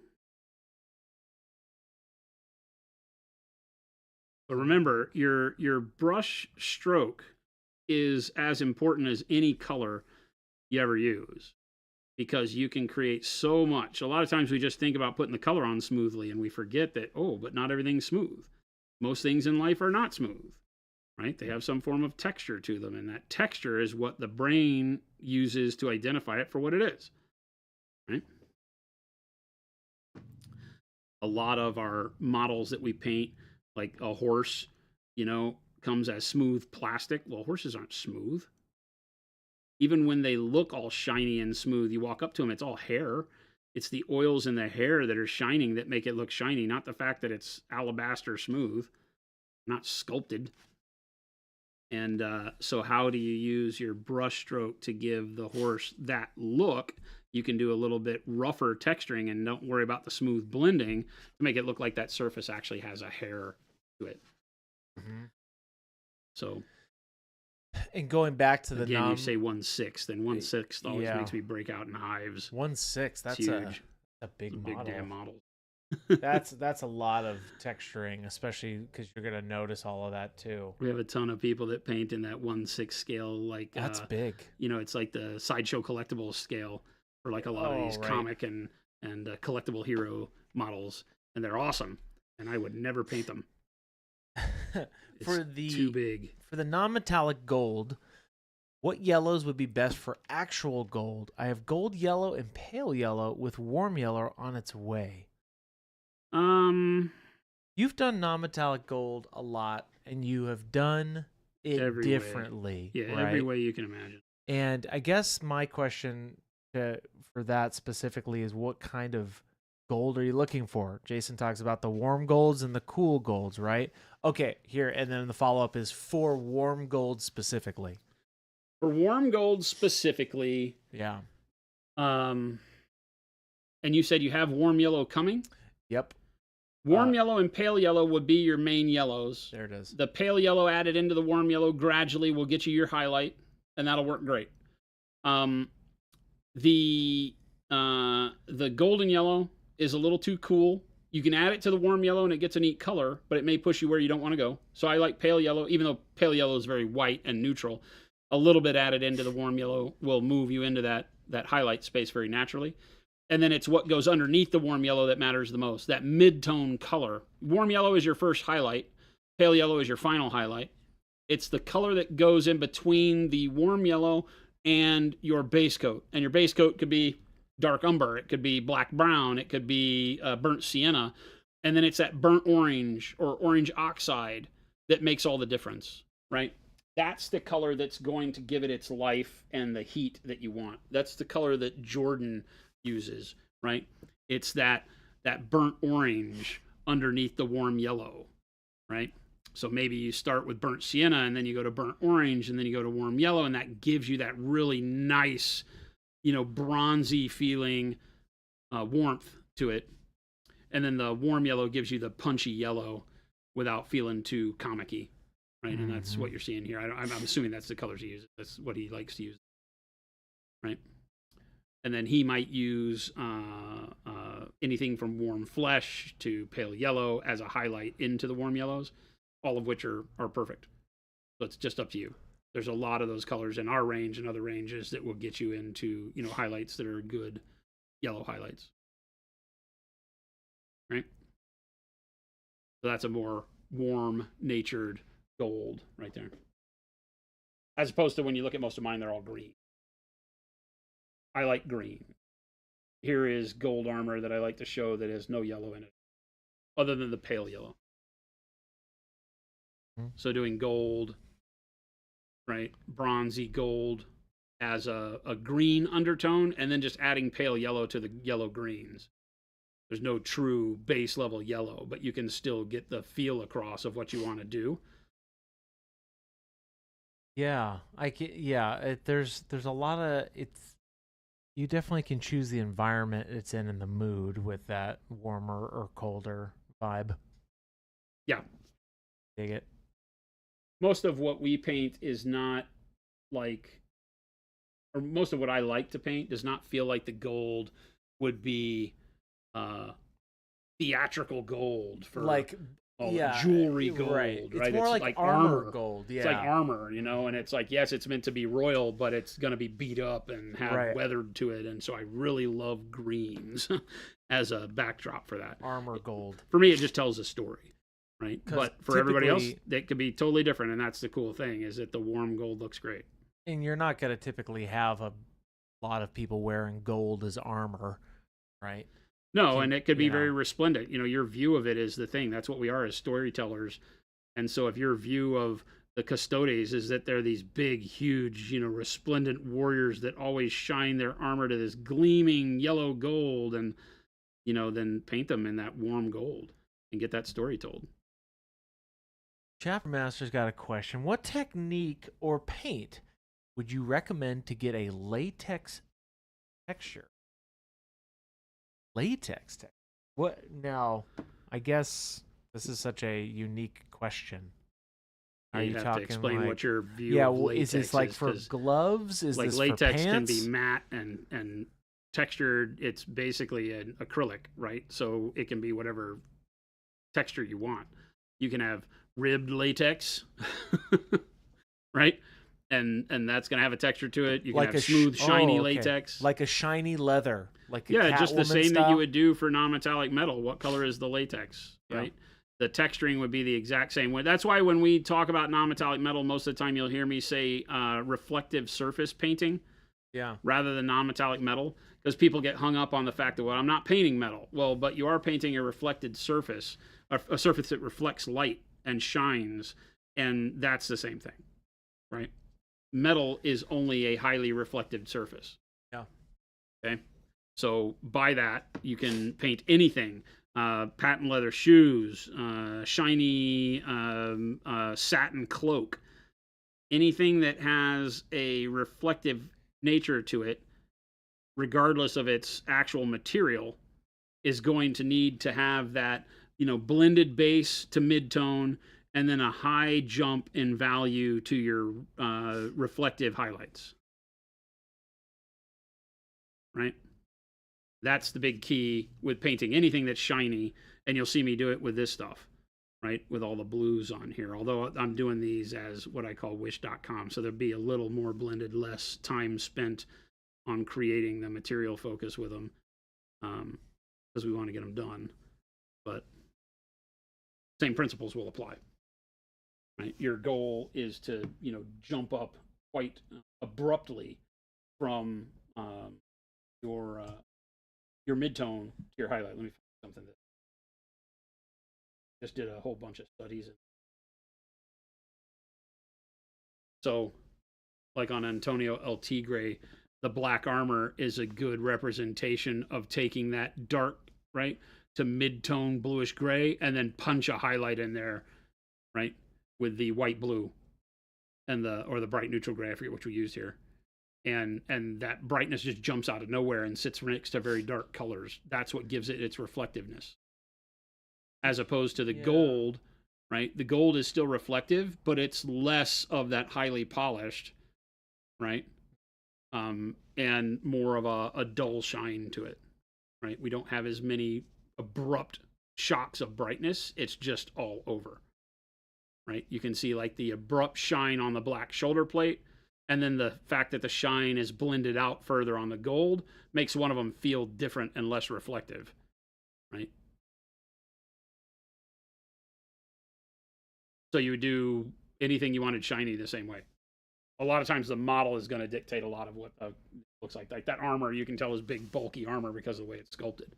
But remember, your brush stroke is as important as any color you ever use, because you can create so much. A lot of times we just think about putting the color on smoothly and we forget that, oh, but not everything's smooth. Most things in life are not smooth, right? They have some form of texture to them, and that texture is what the brain uses to identify it for what it is, right? A lot of our models that we paint, like a horse, comes as smooth plastic. Well, horses aren't smooth. Even when they look all shiny and smooth, you walk up to them, it's all hair. It's the oils in the hair that are shining that make it look shiny, not the fact that it's alabaster smooth, not sculpted. And so how do you use your brush stroke to give the horse that look? You can do a little bit rougher texturing and don't worry about the smooth blending to make it look like that surface actually has a hair to it. Mhm. So And going back to the again, you say 1/6, then 1/6 always yeah. makes me break out in hives. 1/6. That's It's huge. a big It's a big model. damn model. That's a lot of texturing, especially because you're gonna notice all of that too. We have a ton of people that paint in that 1/6 scale, like That's big. it's like the sideshow collectibles scale for like a lot of these right. comic and collectible hero models, and they're awesome. And I would never paint them. It's too big. For the non-metallic gold, what yellows would be best for actual gold? I have gold yellow and pale yellow with warm yellow on its way. You've done non-metallic gold a lot, and you have done it Every way. differently. Yeah, right? every way you can imagine. And I guess my question for that specifically is, what kind of gold are you looking for? Jason talks about the warm golds and the cool golds, right? Okay, here, and then the follow-up is for warm gold specifically. For warm gold specifically, Yeah. and you said you have warm yellow coming? Yep. Warm yellow and pale yellow would be your main yellows. There it is. The pale yellow added into the warm yellow gradually will get you your highlight, and that'll work great. The golden yellow is a little too cool. You can add it to the warm yellow and it gets a neat color, but it may push you where you don't want to go. So I like pale yellow, even though pale yellow is very white and neutral. A little bit added into the warm yellow will move you into that highlight space very naturally. And then it's what goes underneath the warm yellow that matters the most, that mid-tone color. Warm yellow is your first highlight. Pale yellow is your final highlight. It's the color that goes in between the warm yellow and your base coat. And your base coat could be dark umber. It could be black brown. It could be burnt sienna. And then it's that burnt orange or orange oxide that makes all the difference, right? That's the color that's going to give it its life and the heat that you want. That's the color that Jordan uses, right? It's that burnt orange underneath the warm yellow, right? So maybe you start with burnt sienna and then you go to burnt orange and then you go to warm yellow, and that gives you that really nice, bronzy feeling warmth to it. And then the warm yellow gives you the punchy yellow without feeling too comic-y, right? And that's what you're seeing here. I'm assuming that's the colors he uses. That's what he likes to use, right? And then he might use anything from warm flesh to pale yellow as a highlight into the warm yellows, all of which are perfect. So it's just up to you. There's a lot of those colors in our range and other ranges that will get you into, highlights that are good yellow highlights. Right? So that's a more warm-natured gold right there. As opposed to when you look at most of mine, they're all green. I like green. Here is gold armor that I like to show that has no yellow in it, other than the pale yellow. So doing gold, right? Bronzy gold as a green undertone, and then just adding pale yellow to the yellow greens. There's no true base level yellow, but you can still get the feel across of what you want to do. Yeah, there's a lot of you definitely can choose the environment it's in and the mood with that warmer or colder vibe. Yeah. Dig it. Most of what we paint is not like, or most of what I like to paint does not feel like the gold would be theatrical gold for Like, yeah, jewelry gold, right? right? It's more like armor gold. Yeah, It's like armor, you know, and it's like, yes, it's meant to be royal, but it's going to be beat up and have Right. weathered to it. And so I really love greens as a backdrop for that. armor gold. For me, it just tells a story, right? 'Cause But for everybody else, typically- it could be totally different. And that's the cool thing, is that the warm gold looks great. And you're not going to typically have a lot of people wearing gold as armor, right? No, and it could be you very know. resplendent. You know, your view of it is the thing. That's what we are as storytellers. And so if your view of the custodes is that they're these big, huge, you know, resplendent warriors that always shine their armor to this gleaming yellow gold, and, you know, then paint them in that warm gold and get that story told. Chapter Master's got a question. What technique or paint would you recommend to get a latex texture? Latex texture. What now? I guess this is such a unique question. Are You'd you have talking to explain like, what your view yeah, of well, latex is this like is, for 'cause, gloves? Is like, this latex for can pants? be matte and textured. It's basically an acrylic, right? So it can be whatever texture you want. You can have ribbed latex, right? And that's gonna have a texture to it. You can Like have smooth, shiny latex. like a shiny leather, like a Yeah, just the Catwoman same that style? you would do for non-metallic metal. What color is the latex, Yeah. right? The texturing would be the exact same way. That's why when we talk about non-metallic metal, most of the time you'll hear me say reflective surface painting Yeah. rather than non-metallic metal, because people get hung up on the fact that, well, I'm not painting metal. Well, but you are painting a reflected surface, a surface that reflects light and shines, and that's the same thing, right? Metal is only a highly reflective surface. Yeah. Okay. So by that, you can paint anything. Patent leather shoes, shiny satin cloak, anything that has a reflective nature to it, regardless of its actual material, is going to need to have that, you know, blended base to mid-tone, and then a high jump in value to your reflective highlights. Right? That's the big key with painting anything that's shiny, and you'll see me do it with this stuff, right? With all the blues on here. Although I'm doing these as what I call wish.com, so there'll be a little more blended, less time spent on creating the material focus with them, because we want to get them done. But same principles will apply. Right? Your goal is to, you know, jump up quite abruptly from your mid-tone to your highlight. Let me find something that just did a whole bunch of studies. So, like on Antonio El Tigre, the black armor is a good representation of taking that dark, right, to mid-tone bluish gray, and then punch a highlight in there, right, with the white blue and the bright neutral gray, I forget which we used here. And that brightness just jumps out of nowhere and sits next to very dark colors. That's what gives it its reflectiveness. As opposed to the gold, right? The gold is still reflective, but it's less of that highly polished, right? And more of a dull shine to it, right? We don't have as many abrupt shocks of brightness. It's just all over, right? You can see like the abrupt shine on the black shoulder plate, and then the fact that the shine is blended out further on the gold makes one of them feel different and less reflective, right? So you would do anything you wanted shiny the same way. A lot of times the model is going to dictate a lot of what it looks like. Like that armor, you can tell is big, bulky armor because of the way it's sculpted.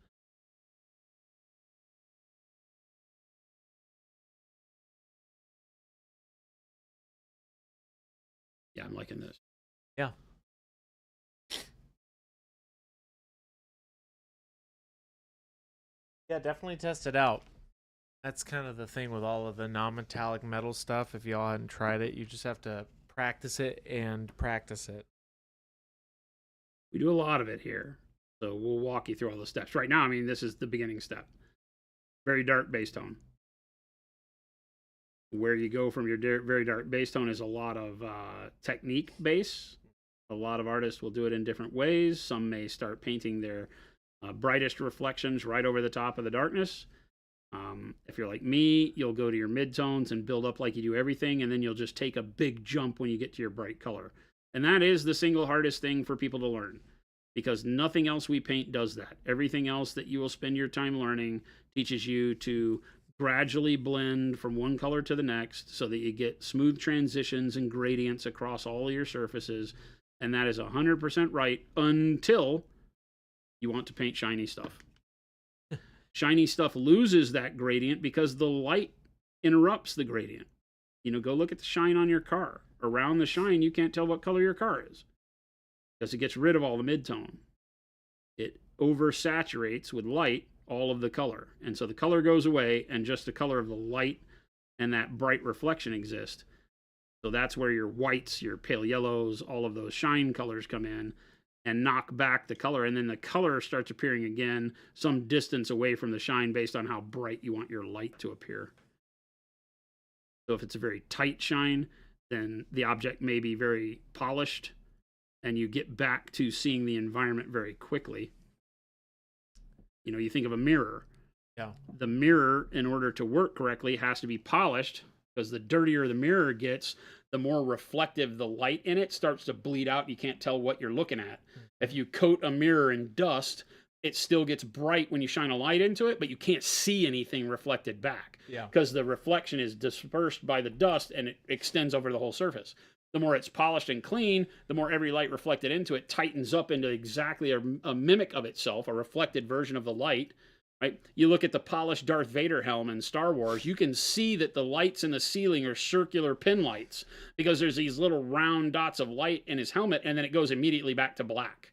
Yeah, I'm liking this. Yeah. Yeah, definitely test it out. That's kind of the thing with all of the non-metallic metal stuff. If y'all hadn't tried it, you just have to practice it and practice it. We do a lot of it here. So we'll walk you through all the steps. Right now, I mean, this is the beginning step. Very dark base tone. Where you go from your very dark base tone is a lot of technique base. A lot of artists will do it in different ways. Some may start painting their brightest reflections right over the top of the darkness. If you're like me, you'll go to your midtones and build up like you do everything, and then you'll just take a big jump when you get to your bright color. And that is the single hardest thing for people to learn, because nothing else we paint does that. Everything else that you will spend your time learning teaches you to gradually blend from one color to the next so that you get smooth transitions and gradients across all of your surfaces. And that is 100% right until you want to paint shiny stuff. Shiny stuff loses that gradient because the light interrupts the gradient. You know, go look at the shine on your car. Around the shine, you can't tell what color your car is because it gets rid of all the midtone. It oversaturates with light all of the color. And so the color goes away and just the color of the light and that bright reflection exist. So that's where your whites, your pale yellows, all of those shine colors come in and knock back the color. And then the color starts appearing again some distance away from the shine based on how bright you want your light to appear. So if it's a very tight shine, then the object may be very polished and you get back to seeing the environment very quickly. You know, you think of a mirror. Yeah. The mirror, in order to work correctly, has to be polished, because the dirtier the mirror gets, the more reflective the light in it starts to bleed out. You can't tell what you're looking at. If you coat a mirror in dust, it still gets bright when you shine a light into it, but you can't see anything reflected back. Yeah. Because the reflection is dispersed by the dust and it extends over the whole surface. The more it's polished and clean, the more every light reflected into it tightens up into exactly a mimic of itself, a reflected version of the light. Right? You look at the polished Darth Vader helm in Star Wars, you can see that the lights in the ceiling are circular pin lights because there's these little round dots of light in his helmet, and then it goes immediately back to black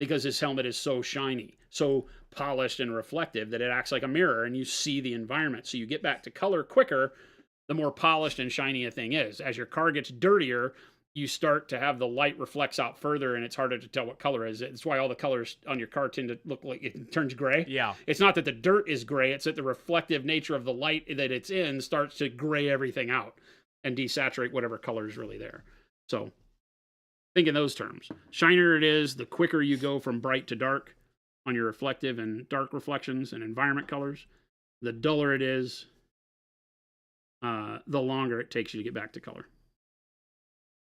because his helmet is so shiny, so polished and reflective that it acts like a mirror and you see the environment. So you get back to color quicker the more polished and shiny a thing is. As your car gets dirtier, you start to have the light reflects out further and it's harder to tell what color is it. It's why all the colors on your car tend to look like it turns gray. Yeah. It's not that the dirt is gray, it's that the reflective nature of the light that it's in starts to gray everything out and desaturate whatever color is really there. So think in those terms. Shinier it is, the quicker you go from bright to dark on your reflective and dark reflections and environment colors. The duller it is, the longer it takes you to get back to color.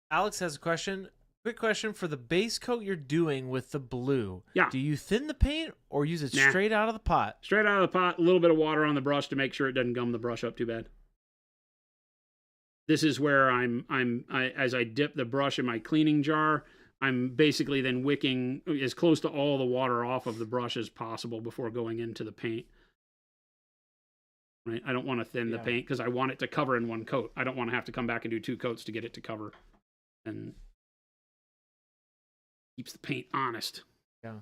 Alex has a question. Quick question for the base coat you're doing with the blue. Yeah. Do you thin the paint or use it Nah. straight out of the pot? Straight out of the pot, a little bit of water on the brush to make sure it doesn't gum the brush up too bad. This is where as I dip the brush in my cleaning jar, I'm basically then wicking as close to all the water off of the brush as possible before going into the paint. Right? I don't want to thin the paint because I want it to cover in one coat. I don't want to have to come back and do 2 coats to get it to cover. And keeps the paint honest. Yeah.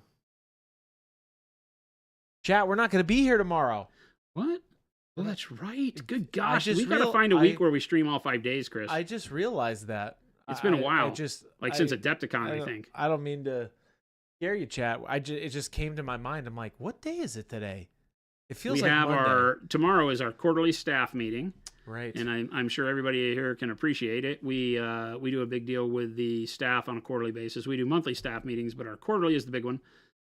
Chat, we're not going to be here tomorrow. What? Oh, that's right. Good gosh. just We got to find a week where we stream all 5 days, Chris. I just realized that. It's been a while. Since Adepticon, I think. I don't mean to scare you, chat. It just came to my mind. I'm like, what day is it today? It feels like Monday. Tomorrow is our quarterly staff meeting. Right. And I'm sure everybody here can appreciate it. We do a big deal with the staff on a quarterly basis. We do monthly staff meetings, but our quarterly is the big one,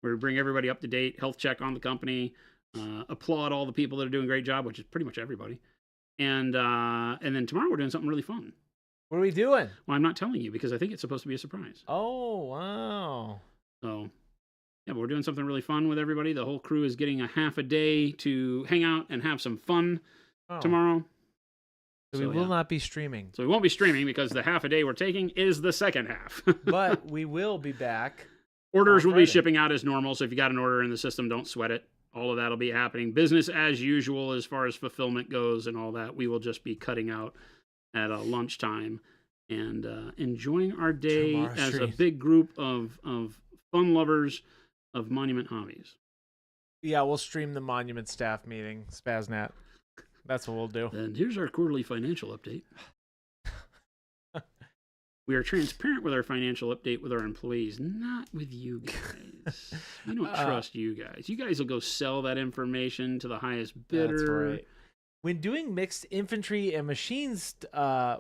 where we bring everybody up to date, health check on the company, applaud all the people that are doing a great job, which is pretty much everybody. And then tomorrow we're doing something really fun. What are we doing? Well, I'm not telling you because I think it's supposed to be a surprise. Oh, wow. So, yeah, but we're doing something really fun with everybody. The whole crew is getting a half a day to hang out and have some fun tomorrow. So we will not be streaming. So we won't be streaming because the half a day we're taking is the second half. But we will be back. Orders will be shipping out as normal. So if you got an order in the system, don't sweat it. All of that will be happening. Business as usual as far as fulfillment goes and all that. We will just be cutting out at lunchtime and enjoying our day as a big group of fun lovers of Monument hobbies. Yeah, we'll stream the Monument staff meeting, Spaznat. That's what we'll do. And here's our quarterly financial update. We are transparent with our financial update with our employees, not with you guys. We don't trust you guys. You guys will go sell that information to the highest bidder. That's right. When doing mixed infantry and machines,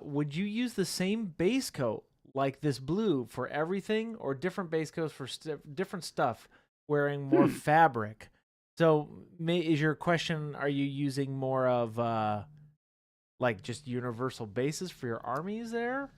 would you use the same base coat like this blue for everything, or different base coats for different stuff, wearing more fabric? So, is your question, are you using more of like just universal bases for your armies there?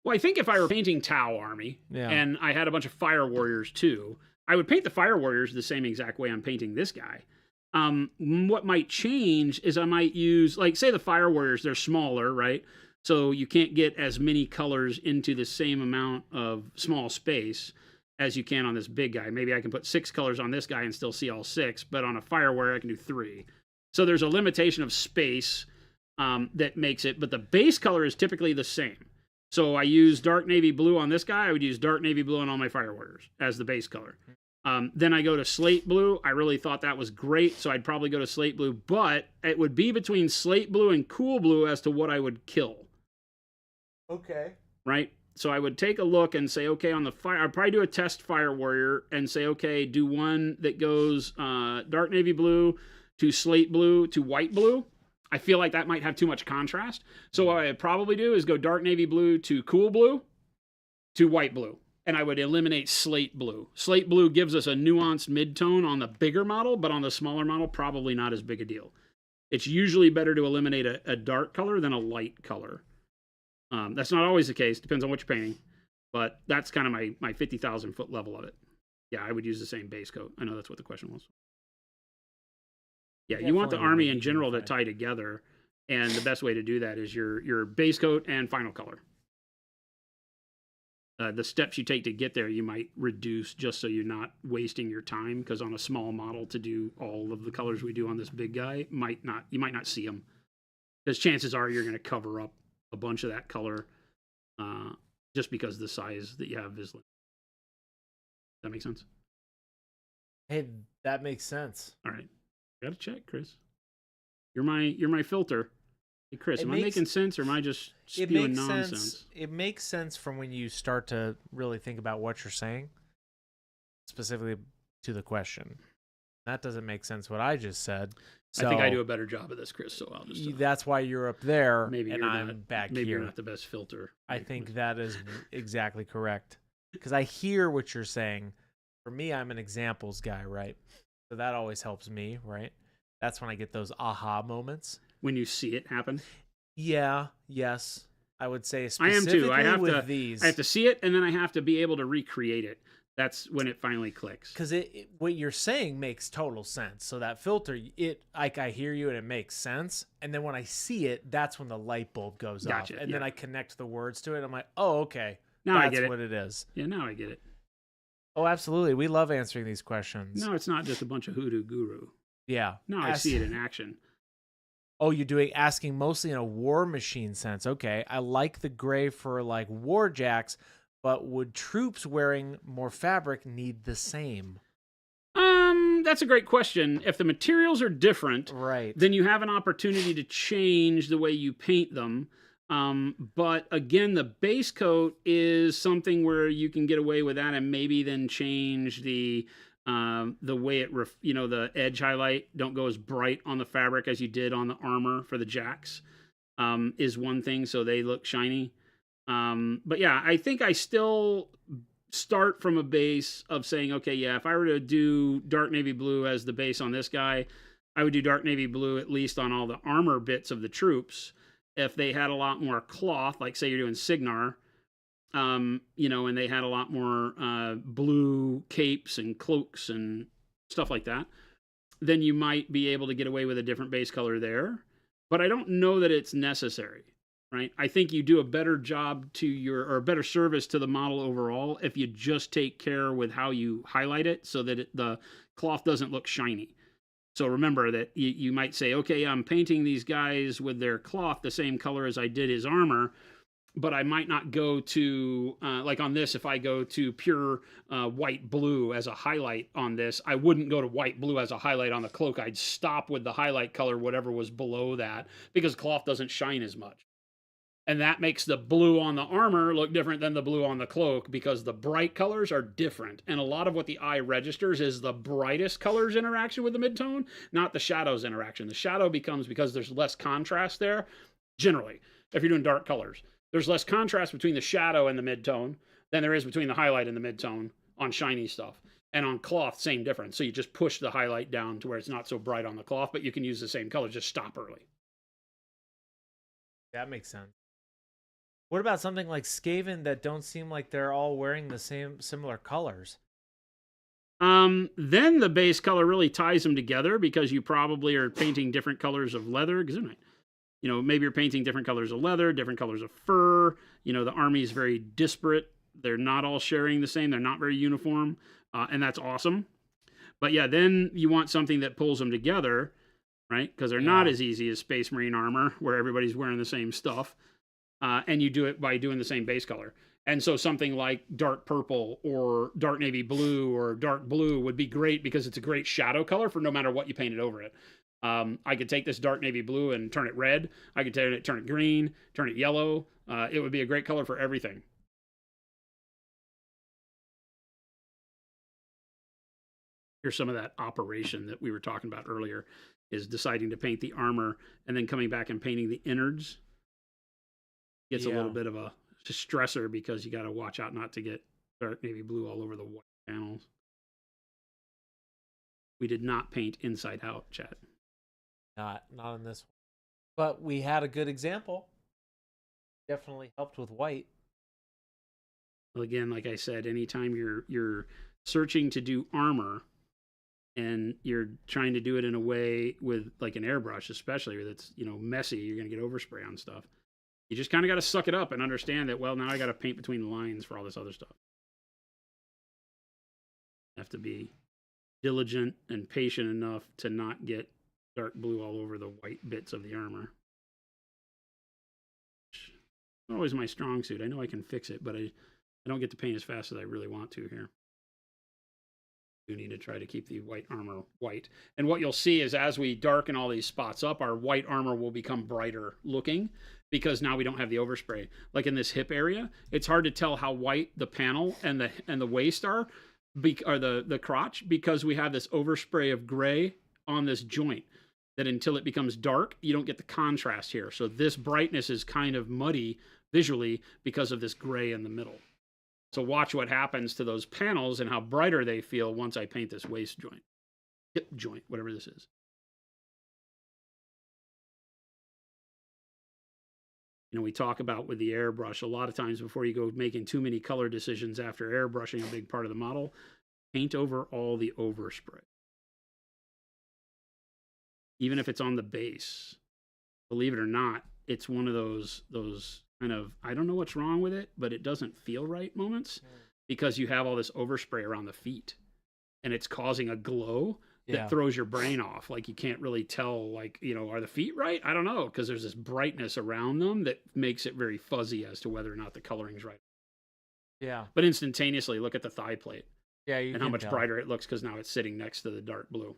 Well, I think if I were painting Tau Army, Yeah. and I had a bunch of Fire Warriors too, I would paint the Fire Warriors the same exact way I'm painting this guy. What might change is I might use, like, say the Fire Warriors, they're smaller, right? So you can't get as many colors into the same amount of small space as you can on this big guy. Maybe I can put 6 colors on this guy and still see all 6, but on a Fire Warrior I can do 3. So there's a limitation of space that makes it, but the base color is typically the same. So I use dark navy blue on this guy. I would use dark navy blue on all my Fire Warriors as the base color. Then I go to slate blue. I really thought that was great, so I'd probably go to slate blue, but it would be between slate blue and cool blue as to what I would kill. Okay. Right? So I would take a look and say, okay, on the fire, I'd probably do a test Fire Warrior and say, okay, do one that goes dark navy blue to slate blue to white blue. I feel like that might have too much contrast. So what I'd probably do is go dark navy blue to cool blue to white blue. And I would eliminate slate blue. Slate blue gives us a nuanced mid-tone on the bigger model, but on the smaller model, probably not as big a deal. It's usually better to eliminate a dark color than a light color. That's not always the case. Depends on what you're painting. But that's kind of my 50,000 foot level of it. Yeah, I would use the same base coat. I know that's what the question was. Yeah, you want the Definitely army would in be general to unified. tie together. And the best way to do that is your base coat and final color. The steps you take to get there, you might reduce just so you're not wasting your time. Because on a small model, to do all of the colors we do on this big guy, you might not see them. Because chances are you're going to cover up a bunch of that color just because the size that you have is limited. That make sense? Hey, that makes sense. All right, gotta check, Chris. You're my filter. Hey, Chris, am I making sense or am I just spewing nonsense? It makes sense from when you start to really think about what you're saying, specifically to the question. That doesn't make sense what I just said. So I think I do a better job of this, Chris. So I'll just that's why you're up there, maybe and you're I'm not, back maybe here. you're not the best filter. I think that is exactly correct, because I hear what you're saying. For me, I'm an examples guy, right? So that always helps me, right? That's when I get those aha moments. When you see it happen. Yeah, yes. I would say I am specifically too. I have with to. these. I have to see it, and then I have to be able to recreate it. That's when it finally clicks. Because what you're saying makes total sense. So that filter, I hear you and it makes sense. And then when I see it, that's when the light bulb goes Gotcha, off. And then yeah. I connect the words to it. I'm like, oh, okay. Now I That's get it. what it is. Yeah, now I get it. Oh, absolutely. We love answering these questions. No, it's not just a bunch of hoodoo guru. Yeah. Now I see it in action. Oh, you're asking mostly in a war machine sense. Okay. I like the gray for like war jacks, but would troops wearing more fabric need the same? That's a great question. If the materials are different, Right. then you have an opportunity to change the way you paint them. But again, the base coat is something where you can get away with that and maybe then change the way it, the edge highlight don't go as bright on the fabric as you did on the armor for the jacks, is one thing. So they look shiny. But yeah, I think I still start from a base of saying, okay, yeah, if I were to do dark navy blue as the base on this guy, I would do dark navy blue at least on all the armor bits of the troops. If they had a lot more cloth, like say you're doing Signar, and they had a lot more blue capes and cloaks and stuff like that, then you might be able to get away with a different base color there. But I don't know that it's necessary, right? I think you do a better job or a better service to the model overall if you just take care with how you highlight it so that the cloth doesn't look shiny. So remember that you might say, okay, I'm painting these guys with their cloth the same color as I did his armor, but I might not go to, like on this, if I go to pure white blue as a highlight on this, I wouldn't go to white blue as a highlight on the cloak. I'd stop with the highlight color, whatever was below that, because cloth doesn't shine as much. And that makes the blue on the armor look different than the blue on the cloak because the bright colors are different. And a lot of what the eye registers is the brightest colors interaction with the midtone, not the shadows interaction. The shadow becomes, because there's less contrast there, generally, if you're doing dark colors, there's less contrast between the shadow and the midtone than there is between the highlight and the midtone on shiny stuff. And on cloth, same difference. So you just push the highlight down to where it's not so bright on the cloth, but you can use the same color, just stop early. That makes sense. What about something like Skaven that don't seem like they're all wearing the same similar colors? Then the base color really ties them together because you probably are painting different colors of leather. Maybe you're painting different colors of leather, different colors of fur. The army is very disparate. They're not all sharing the same. They're not very uniform, and that's awesome. But yeah, then you want something that pulls them together, right? Because they're not as easy as Space Marine armor, where everybody's wearing the same stuff. And you do it by doing the same base color. And so something like dark purple or dark navy blue or dark blue would be great because it's a great shadow color for no matter what you painted over it. I could take this dark navy blue and turn it red. I could turn it green, turn it yellow. It would be a great color for everything. Here's some of that operation that we were talking about earlier, is deciding to paint the armor and then coming back and painting the innards. Gets a little bit of a stressor because you got to watch out not to get dark navy blue all over the white panels. We did not paint inside out, chat. Not on this one. But we had a good example. Definitely helped with white. Well, again, like I said, anytime you're searching to do armor and you're trying to do it in a way with like an airbrush, especially that's messy, you're gonna get overspray on stuff. You just kind of got to suck it up and understand that, well, now I got to paint between the lines for all this other stuff. You have to be diligent and patient enough to not get dark blue all over the white bits of the armor. It's not always my strong suit. I know I can fix it, but I don't get to paint as fast as I really want to here. You need to try to keep the white armor white. And what you'll see is as we darken all these spots up, our white armor will become brighter looking because now we don't have the overspray. Like in this hip area, it's hard to tell how white the panel and the waist are, or the crotch, because we have this overspray of gray on this joint that until it becomes dark, you don't get the contrast here. So this brightness is kind of muddy visually because of this gray in the middle. So watch what happens to those panels and how brighter they feel once I paint this waist joint, hip joint, whatever this is. We talk about with the airbrush, a lot of times before you go making too many color decisions after airbrushing a big part of the model, paint over all the overspray. Even if it's on the base, believe it or not, it's one of those kind of, I don't know what's wrong with it, but it doesn't feel right moments because you have all this overspray around the feet and it's causing a glow that throws your brain off. Like you can't really tell, like, are the feet right? I don't know, because there's this brightness around them that makes it very fuzzy as to whether or not the coloring's right. Yeah. But instantaneously, look at the thigh plate. Yeah, and how much brighter it looks because now it's sitting next to the dark blue.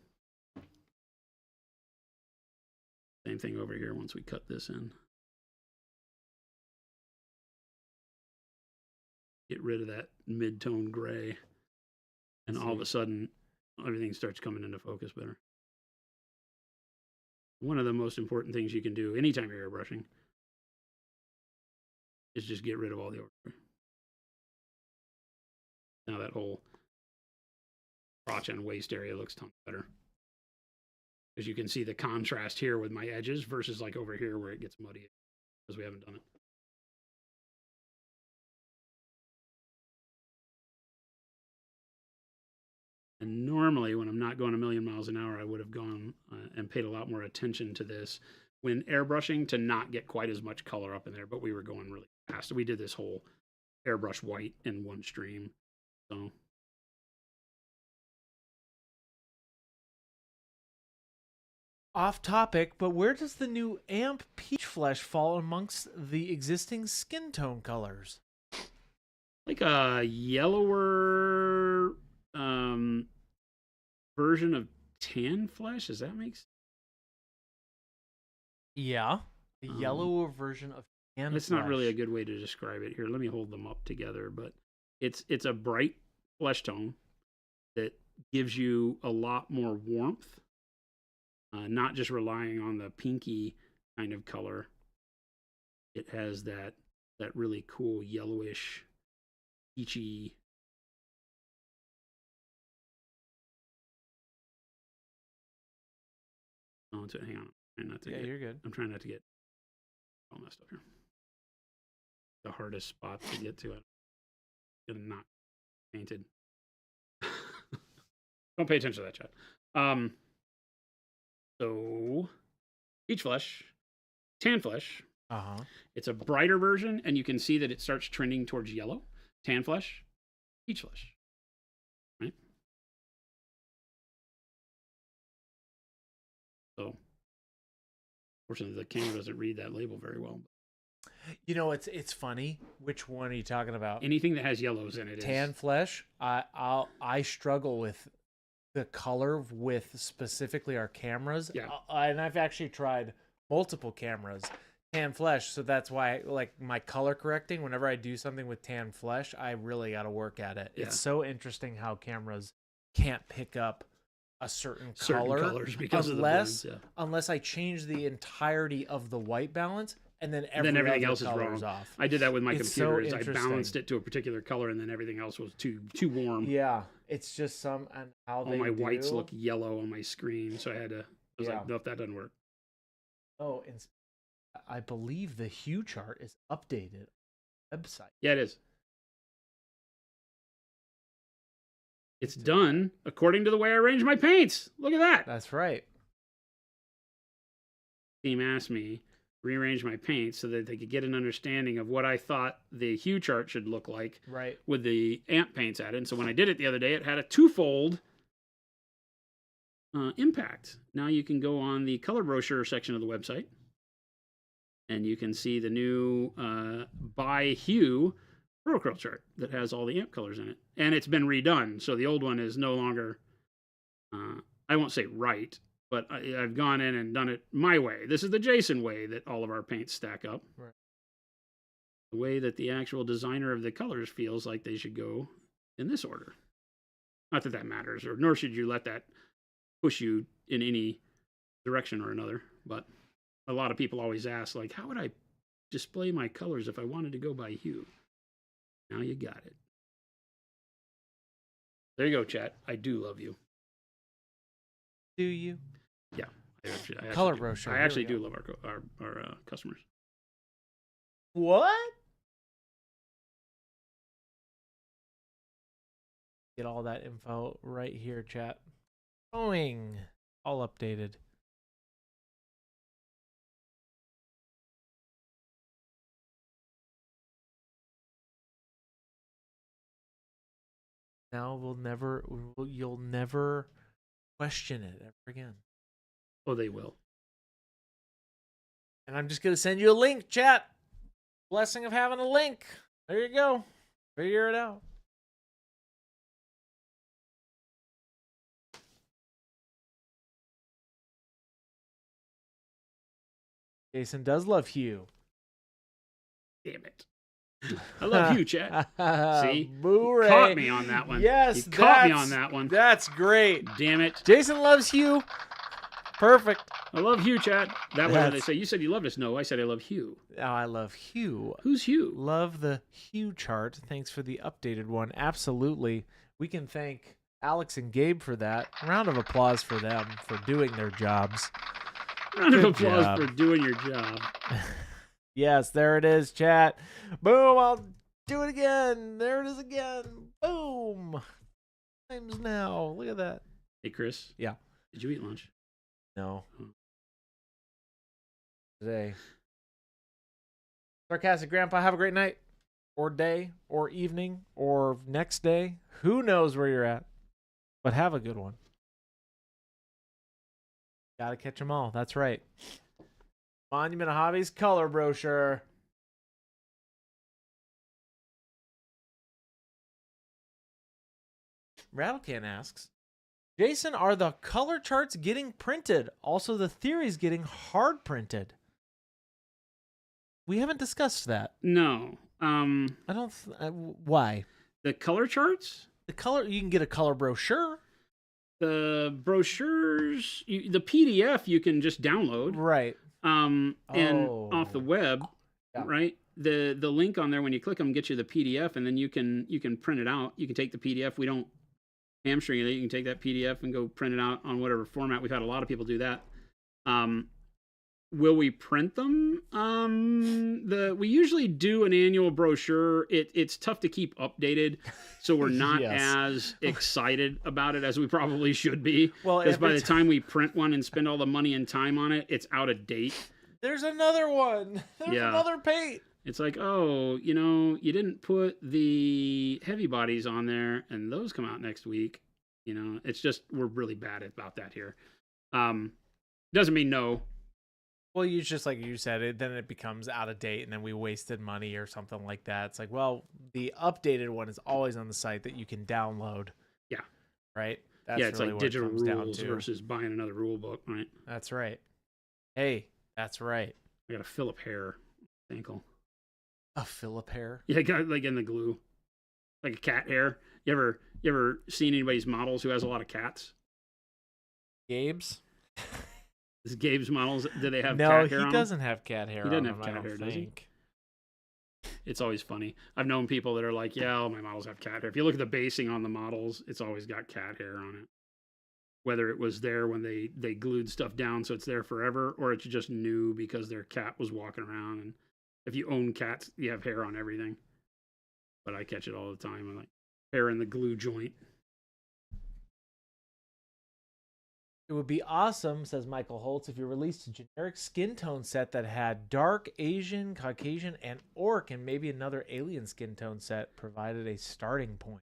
Same thing over here once we cut this in. Get rid of that mid-tone gray. And all of a sudden, everything starts coming into focus better. One of the most important things you can do anytime you're airbrushing is just get rid of all the overspray. Now that whole crotch and waist area looks tons better. Because you can see the contrast here with my edges versus like over here where it gets muddy because we haven't done it. And normally when I'm not going a million miles an hour, I would have gone and paid a lot more attention to this when airbrushing to not get quite as much color up in there, but we were going really fast. We did this whole airbrush white in one stream. So off topic, but where does the new amp peach flesh fall amongst the existing skin tone colors? Like a yellower version of tan flesh. Does that make sense? Yeah, a yellower version of And It's not really a flesh. good way to describe it. Here, let me hold them up together. But it's a bright flesh tone that gives you a lot more warmth, not just relying on the pinky kind of color. It has that really cool yellowish, peachy. Oh, hang on. I'm trying not to Yeah, get, you're good. I'm trying not to get all messed up here. The hardest spot to get to it. Gonna not painted. Don't pay attention to that, chat. So peach flesh, tan flesh. Uh-huh. It's a brighter version, and you can see that it starts trending towards yellow. Tan flesh, peach flesh. Right? So, fortunately, the camera doesn't read that label very well. You know, it's funny. Which one are you talking about? Anything that has yellows in it Tan flesh. I struggle with the color with specifically our cameras. Yeah. And I've actually tried multiple cameras. Tan flesh, so that's why like my color correcting whenever I do something with tan flesh, I really got to work at it. Yeah. It's so interesting how cameras can't pick up a certain certain color colors because unless of the blends, unless I change the entirety of the white balance and then then everything other else is color wrong. off. I did that with my It's so computer. I interesting. balanced it to a particular color, and then everything else was too warm. Yeah, it's just some and how All they my do. whites look yellow on my screen, so I was Yeah. like, nope, that doesn't work. Oh, and I believe the hue chart is updated on the website. Yeah, it is. It's done according to the way I arranged my paints. Look at that. That's right. Team asked me to rearrange my paints so that they could get an understanding of what I thought the hue chart should look like Right. with the amp paints added. And so when I did it the other day, it had a twofold impact. Now you can go on the color brochure section of the website, and you can see the new by hue Curl chart that has all the amp colors in it. And it's been redone, so the old one is no longer, I won't say right, but I've gone in and done it my way. This is the Jason way that all of our paints stack up. Right. The way that the actual designer of the colors feels like they should go in this order. Not that that matters, or nor should you let that push you in any direction or another. But a lot of people always ask, like, how would I display my colors if I wanted to go by hue? Now you got it. There you go, chat. I do love you. Do you? Yeah. I actually Color do. brochure. I Here actually we go. do love our customers. What? Get all that info right here, chat. Going. All updated. Now you'll never question it ever again. Oh, they will. And I'm just going to send you a link, chat. Blessing of having a link. There you go. Figure it out. Jason does love Hugh. Damn it. I love you, chat. See? Boo-ray. Caught me on that one. Yes, you caught me that's- on that one. That's great. Damn it. Jason loves Hugh. Perfect. I love Hugh, chat. That way when they That's- say, you said you loved us. No, I said I love Hugh. Oh, I love Hugh. Who's Hugh? Love the Hue chart. Thanks for the updated one. Absolutely. We can thank Alex and Gabe for that. Round of applause for them for doing their jobs. Round of Good applause job. for doing your job. Yes, there it is, chat. Boom. I'll do it again. There it is again. Boom. Times now. Look at that. Hey, Chris. Yeah. Did you eat lunch? No. Today. Sarcastic Grandpa, have a great night, or day, or evening, or next day. Who knows where you're at? But have a good one. Gotta catch them all. That's right. Monument of Hobbies color brochure. Rattlecan asks, Jason, are the color charts getting printed? Also, the theories getting hard printed? We haven't discussed that. No. I don't. Why? The color charts? The color. You can get a color brochure. The brochures, the PDF you can just download. Right. And off the web, Yeah. right? The link on there when you click them gets you the PDF, and then you can print it out. You can take the PDF. We don't hamstring it. You can take that PDF and go print it out on whatever format. We've had a lot of people do that. Will we print them? We usually do an annual brochure. It's tough to keep updated, so we're not Yes. as excited about it as we probably should be. Well, Because by every the time we print one and spend all the money and time on it, it's out of date. There's another one. There's Yeah. another paint. It's like, oh, you didn't put the heavy bodies on there, and those come out next week. It's just we're really bad about that here. Doesn't mean no. Well, you just like you said it, then it becomes out of date, and then we wasted money or something like that. It's like, well, the updated one is always on the site that you can download. Yeah. Right. That's Yeah, it's really like what it digital comes down rules to. versus buying another rule book, right? That's right. Hey, that's right. I got a Phillip hair ankle. A Phillip hair. Yeah, I got like in the glue, like a cat hair. You ever seen anybody's models who has a lot of cats? Gabe's. Is Gabe's models? Do they have No, cat hair he on doesn't have cat hair. He doesn't on have him, cat I don't hair, does he? think. It's always funny. I've known people that are like, yeah, all my models have cat hair. If you look at the basing on the models, it's always got cat hair on it. Whether it was there when they glued stuff down so it's there forever, or it's just new because their cat was walking around. And if you own cats, you have hair on everything. But I catch it all the time. I'm like, hair in the glue joint. It would be awesome, says Michael Holtz, if you released a generic skin tone set that had dark Asian, Caucasian, and Orc, and maybe another alien skin tone set provided a starting point.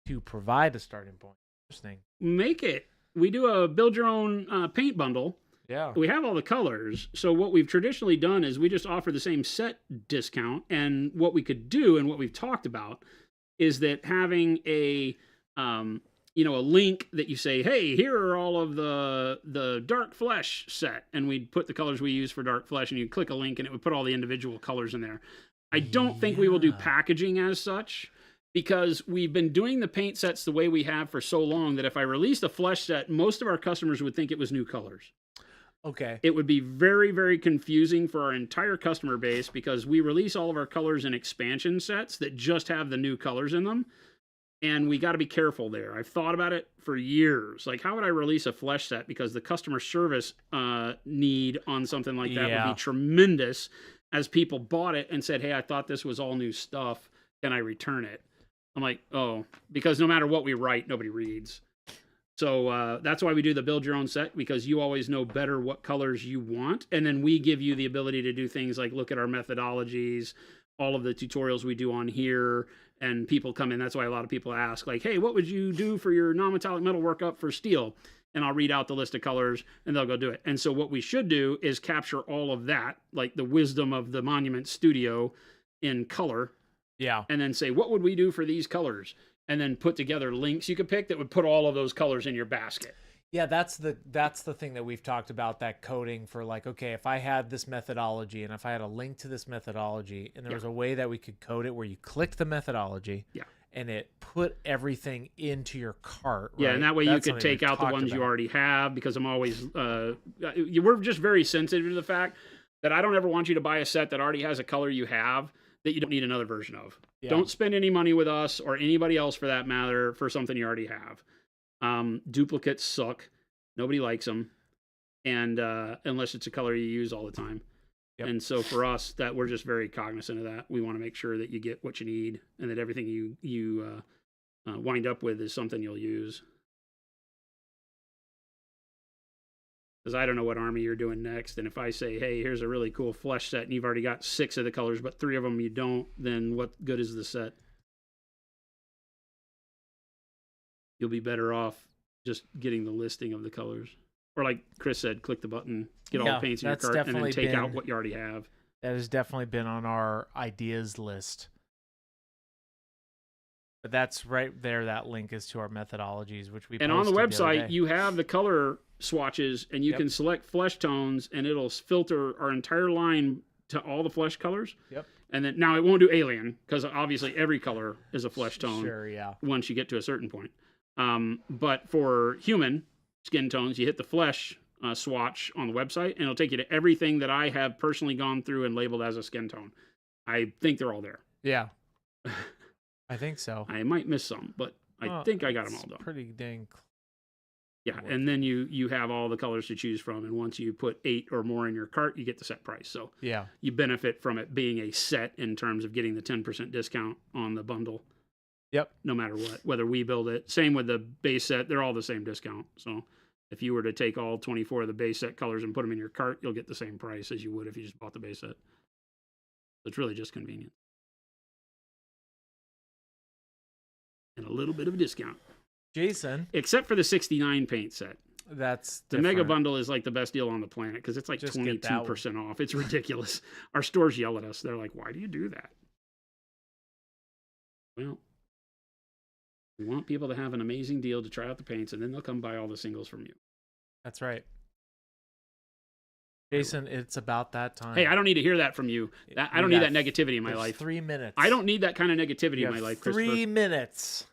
To provide a starting point. Interesting. Make it. We do a build your own paint bundle. Yeah. We have all the colors. So what we've traditionally done is we just offer the same set discount. And what we could do and what we've talked about is that having a link that you say, hey, here are all of the dark flesh set. And we'd put the colors we use for dark flesh, and you'd click a link and it would put all the individual colors in there. I don't think we will do packaging as such, because we've been doing the paint sets the way we have for so long that if I released a flesh set, most of our customers would think it was new colors. Okay. It would be very, very confusing for our entire customer base, because we release all of our colors in expansion sets that just have the new colors in them. And we got to be careful there. I've thought about it for years. Like, how would I release a flesh set? Because the customer service need on something like that would be tremendous, as people bought it and said, hey, I thought this was all new stuff. Can I return it? I'm like, oh, because no matter what we write, nobody reads. So that's why we do the build your own set, because you always know better what colors you want. And then we give you the ability to do things like look at our methodologies, all of the tutorials we do on here, and people come in. That's why a lot of people ask, like, hey, what would you do for your non-metallic metal workup for steel? And I'll read out the list of colors and they'll go do it. And so what we should do is capture all of that, like the wisdom of the Monument Studio in color. Yeah. And then say, what would we do for these colors? And then put together links you could pick that would put all of those colors in your basket. Yeah, that's the thing that we've talked about, that coding for, like, okay, if I had this methodology and if I had a link to this methodology and there was a way that we could code it where you clicked the methodology and it put everything into your cart. Right? Yeah, and that way That's you could something take we've out the talked ones you about. already have, because I'm always, we're just very sensitive to the fact that I don't ever want you to buy a set that already has a color you have that you don't need another version of. Yeah. Don't spend any money with us or anybody else for that matter for something you already have. Duplicates suck. Nobody likes them. And unless it's a color you use all the time. Yep. And so for us, that we're just very cognizant of that. We want to make sure that you get what you need and that everything you wind up with is something you'll use. Because I don't know what army you're doing next. And if I say, hey, here's a really cool flesh set, and you've already got 6 of the colors, but 3 of them you don't, then what good is the set? You'll be better off just getting the listing of the colors. Or like Chris said, click the button, get all the paints in your that's cart, and then definitely take out been- what you already have. That has definitely been on our ideas list. But that's right there. That link is to our methodologies, which we And on the posted other website, day. you have the color swatches, and you can select flesh tones, and it'll filter our entire line to all the flesh colors. Yep. And then now it won't do alien because obviously every color is a flesh tone. Sure, yeah. Once you get to a certain point. But for human skin tones, you hit the flesh swatch on the website, and it'll take you to everything that I have personally gone through and labeled as a skin tone. I think they're all there. Yeah. I think so. I might miss some, but I think I got them all done. Pretty dang. Yeah, and then you have all the colors to choose from, and once you put 8 or more in your cart, you get the set price. So Yeah. you benefit from it being a set in terms of getting the 10% discount on the bundle. Yep. No matter what, whether we build it. Same with the base set, they're all the same discount. So if you were to take all 24 of the base set colors and put them in your cart, you'll get the same price as you would if you just bought the base set. It's really just convenient. And a little bit of a discount. Jason. Except for the 69 paint set. That's the different. Mega Bundle is like the best deal on the planet because it's like Just get that 22% off. It's ridiculous. Our stores yell at us. They're like, why do you do that? Well, we want people to have an amazing deal to try out the paints, and then they'll come buy all the singles from you. That's right. Jason, it's about that time. Hey, I don't need to hear that from you. I don't need that negativity in my life. 3 minutes. I don't need that kind of negativity You in my have life, 3 Christopher. minutes.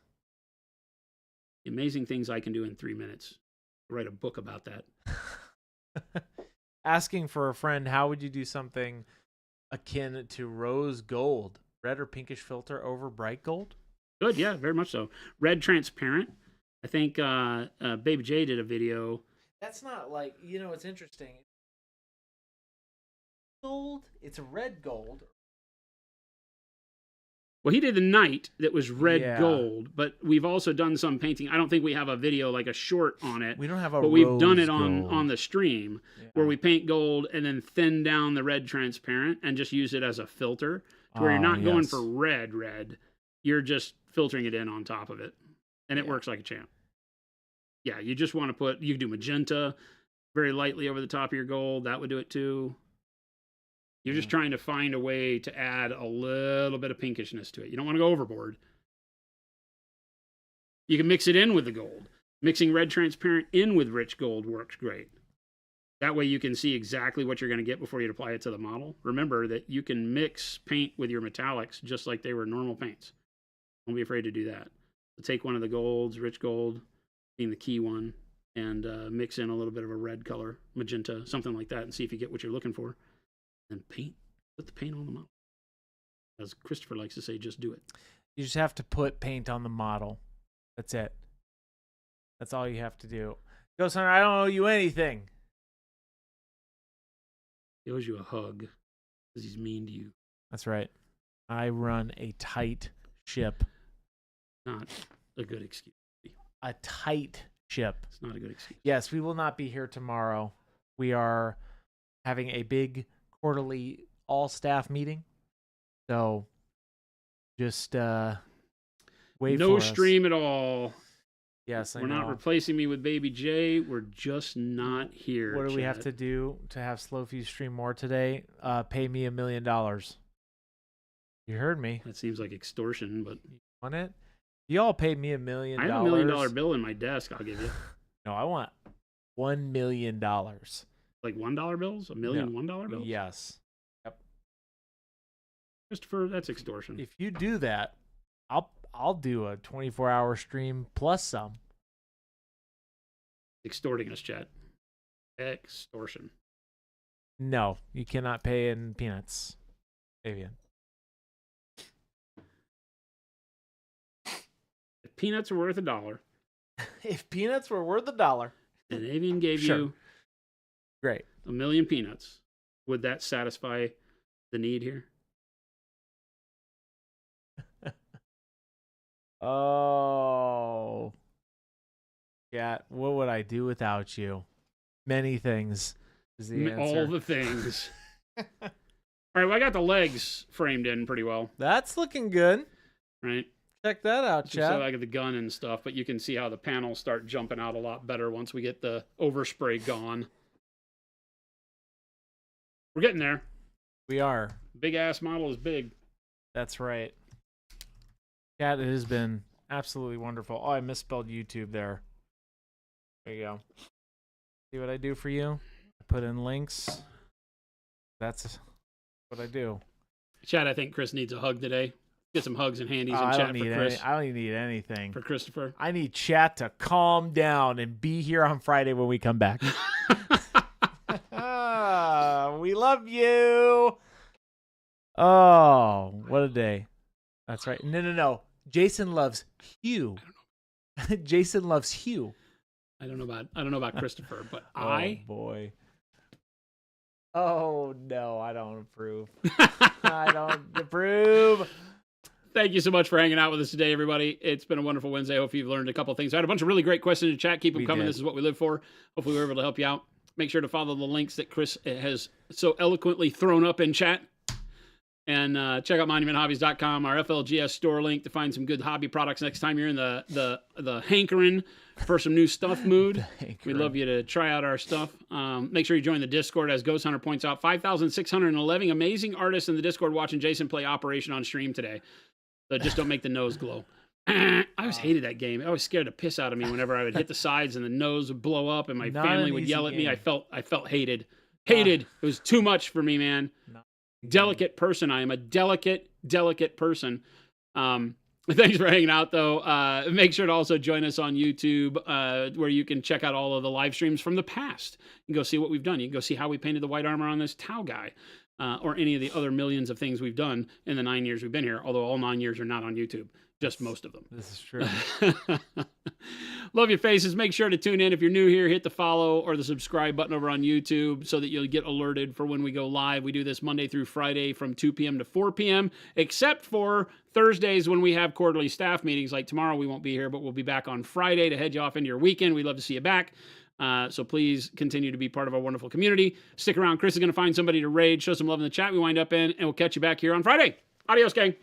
The amazing things I can do in 3 minutes. I'll write a book about that. Asking for a friend, how would you do something akin to rose gold? Red or pinkish filter over bright gold? Good, yeah, very much so. Red transparent. I think Baby J did a video. That's not like, it's interesting. Gold, it's a red gold. Well, he did the night that was red Yeah. gold, but we've also done some painting. I don't think we have a video like a short on it, We don't have a but we've done it rose on gold. the stream Yeah. where we paint gold and then thin down the red transparent and just use it as a filter to where you're not going yes. for red. You're just filtering it in on top of it, and it Yeah. works like a champ. Yeah, you just want to you can do magenta very lightly over the top of your gold. That would do it too. You're just trying to find a way to add a little bit of pinkishness to it. You don't want to go overboard. You can mix it in with the gold. Mixing red transparent in with rich gold works great. That way you can see exactly what you're going to get before you apply it to the model. Remember that you can mix paint with your metallics just like they were normal paints. Don't be afraid to do that. So take one of the golds, rich gold being the key one, and mix in a little bit of a red color, magenta, something like that, and see if you get what you're looking for. And put the paint on the model. As Christopher likes to say, just do it. You just have to put paint on the model. That's it. That's all you have to do. Ghost Hunter, I don't owe you anything. He owes you a hug because he's mean to you. That's right. I run a tight ship. Not a good excuse. A tight ship. It's not a good excuse. Yes, we will not be here tomorrow. We are having a big quarterly all-staff meeting. So just wait No for us. stream at all. Yes, I We're know. not replacing me with Baby J. We're just not here. What do we have Chad. to do to have Slowfuse stream more today? Pay me $1 million. You heard me. That seems like extortion, but Want it? You all paid me $1 million. I have $1 million bill in my desk. I'll give you No, I want $1 million. like $1 bills, $1 million $1 bills. Yes. Christopher, that's extortion. If you do that, I'll do a 24-hour stream plus some. Extorting us, Chad. Extortion. No, you cannot pay in peanuts, Avian. If peanuts are worth $1, If peanuts were worth $1, and Avian gave Sure. you great. 1 million peanuts, would that satisfy the need here? Oh. Yeah, what would I do without you? Many things is the answer. All the things. All right, well, I got the legs framed in pretty well, That's looking good. right? Check that out, So Chad. I got the gun and stuff, but you can see how the panels start jumping out a lot better once we get the overspray gone. We're getting there. We are. Big ass model is big. That's right. Chad, it has been absolutely wonderful. Oh, I misspelled YouTube there. There you go. See what I do for you? I put in links. That's What I do. Chad, I think Chris needs a hug today. Get some hugs and handies in I chat don't for need Chris. I don't need anything. For Christopher. I need chat to calm down and be here on Friday when we come back. We love you. Oh, what a day. That's right. No. Jason loves Hugh. Jason loves Hugh. I don't know about Christopher, but Oh, boy. Oh, no, I don't approve. I don't approve. Thank you so much for hanging out with us today, everybody. It's been a wonderful Wednesday. I hope you've learned a couple things. I had a bunch of really great questions in chat. Keep them coming. did. This is what we live for. Hopefully we were able to help you out. Make sure to follow the links that Chris has so eloquently thrown up in chat. And check out monumenthobbies.com, our FLGS store link to find some good hobby products next time you're in the hankering for some new stuff mood. We'd love you to try out our stuff. Make sure you join the Discord, as Ghost Hunter points out. 5,611 amazing artists in the Discord watching Jason play Operation on stream today. So just don't make the nose glow. I always hated that game. It always scared the piss out of me whenever I would hit the sides and the nose would blow up and my Not family an would easy yell at me. game. I felt hated. Hated. It was too much for me, man. Delicate person. I am a delicate person. Thanks for hanging out, though. Make sure to also join us on YouTube, where you can check out all of the live streams from the past. You can go see what we've done. You can go see how we painted the white armor on this Tau guy, or any of the other millions of things we've done in the 9 years we've been here, although all 9 years are not on YouTube. Just most of them. This is true. Love your faces. Make sure to tune in. If you're new here, hit the follow or the subscribe button over on YouTube so that you'll get alerted for when we go live. We do this Monday through Friday from 2 p.m. to 4 p.m., except for Thursdays when we have quarterly staff meetings. Like tomorrow, we won't be here, but we'll be back on Friday to head you off into your weekend. We'd love to see you back. So please continue to be part of our wonderful community. Stick around. Chris is going to find somebody to raid, show some love in the chat we wind up in, and we'll catch you back here on Friday. Adios, gang.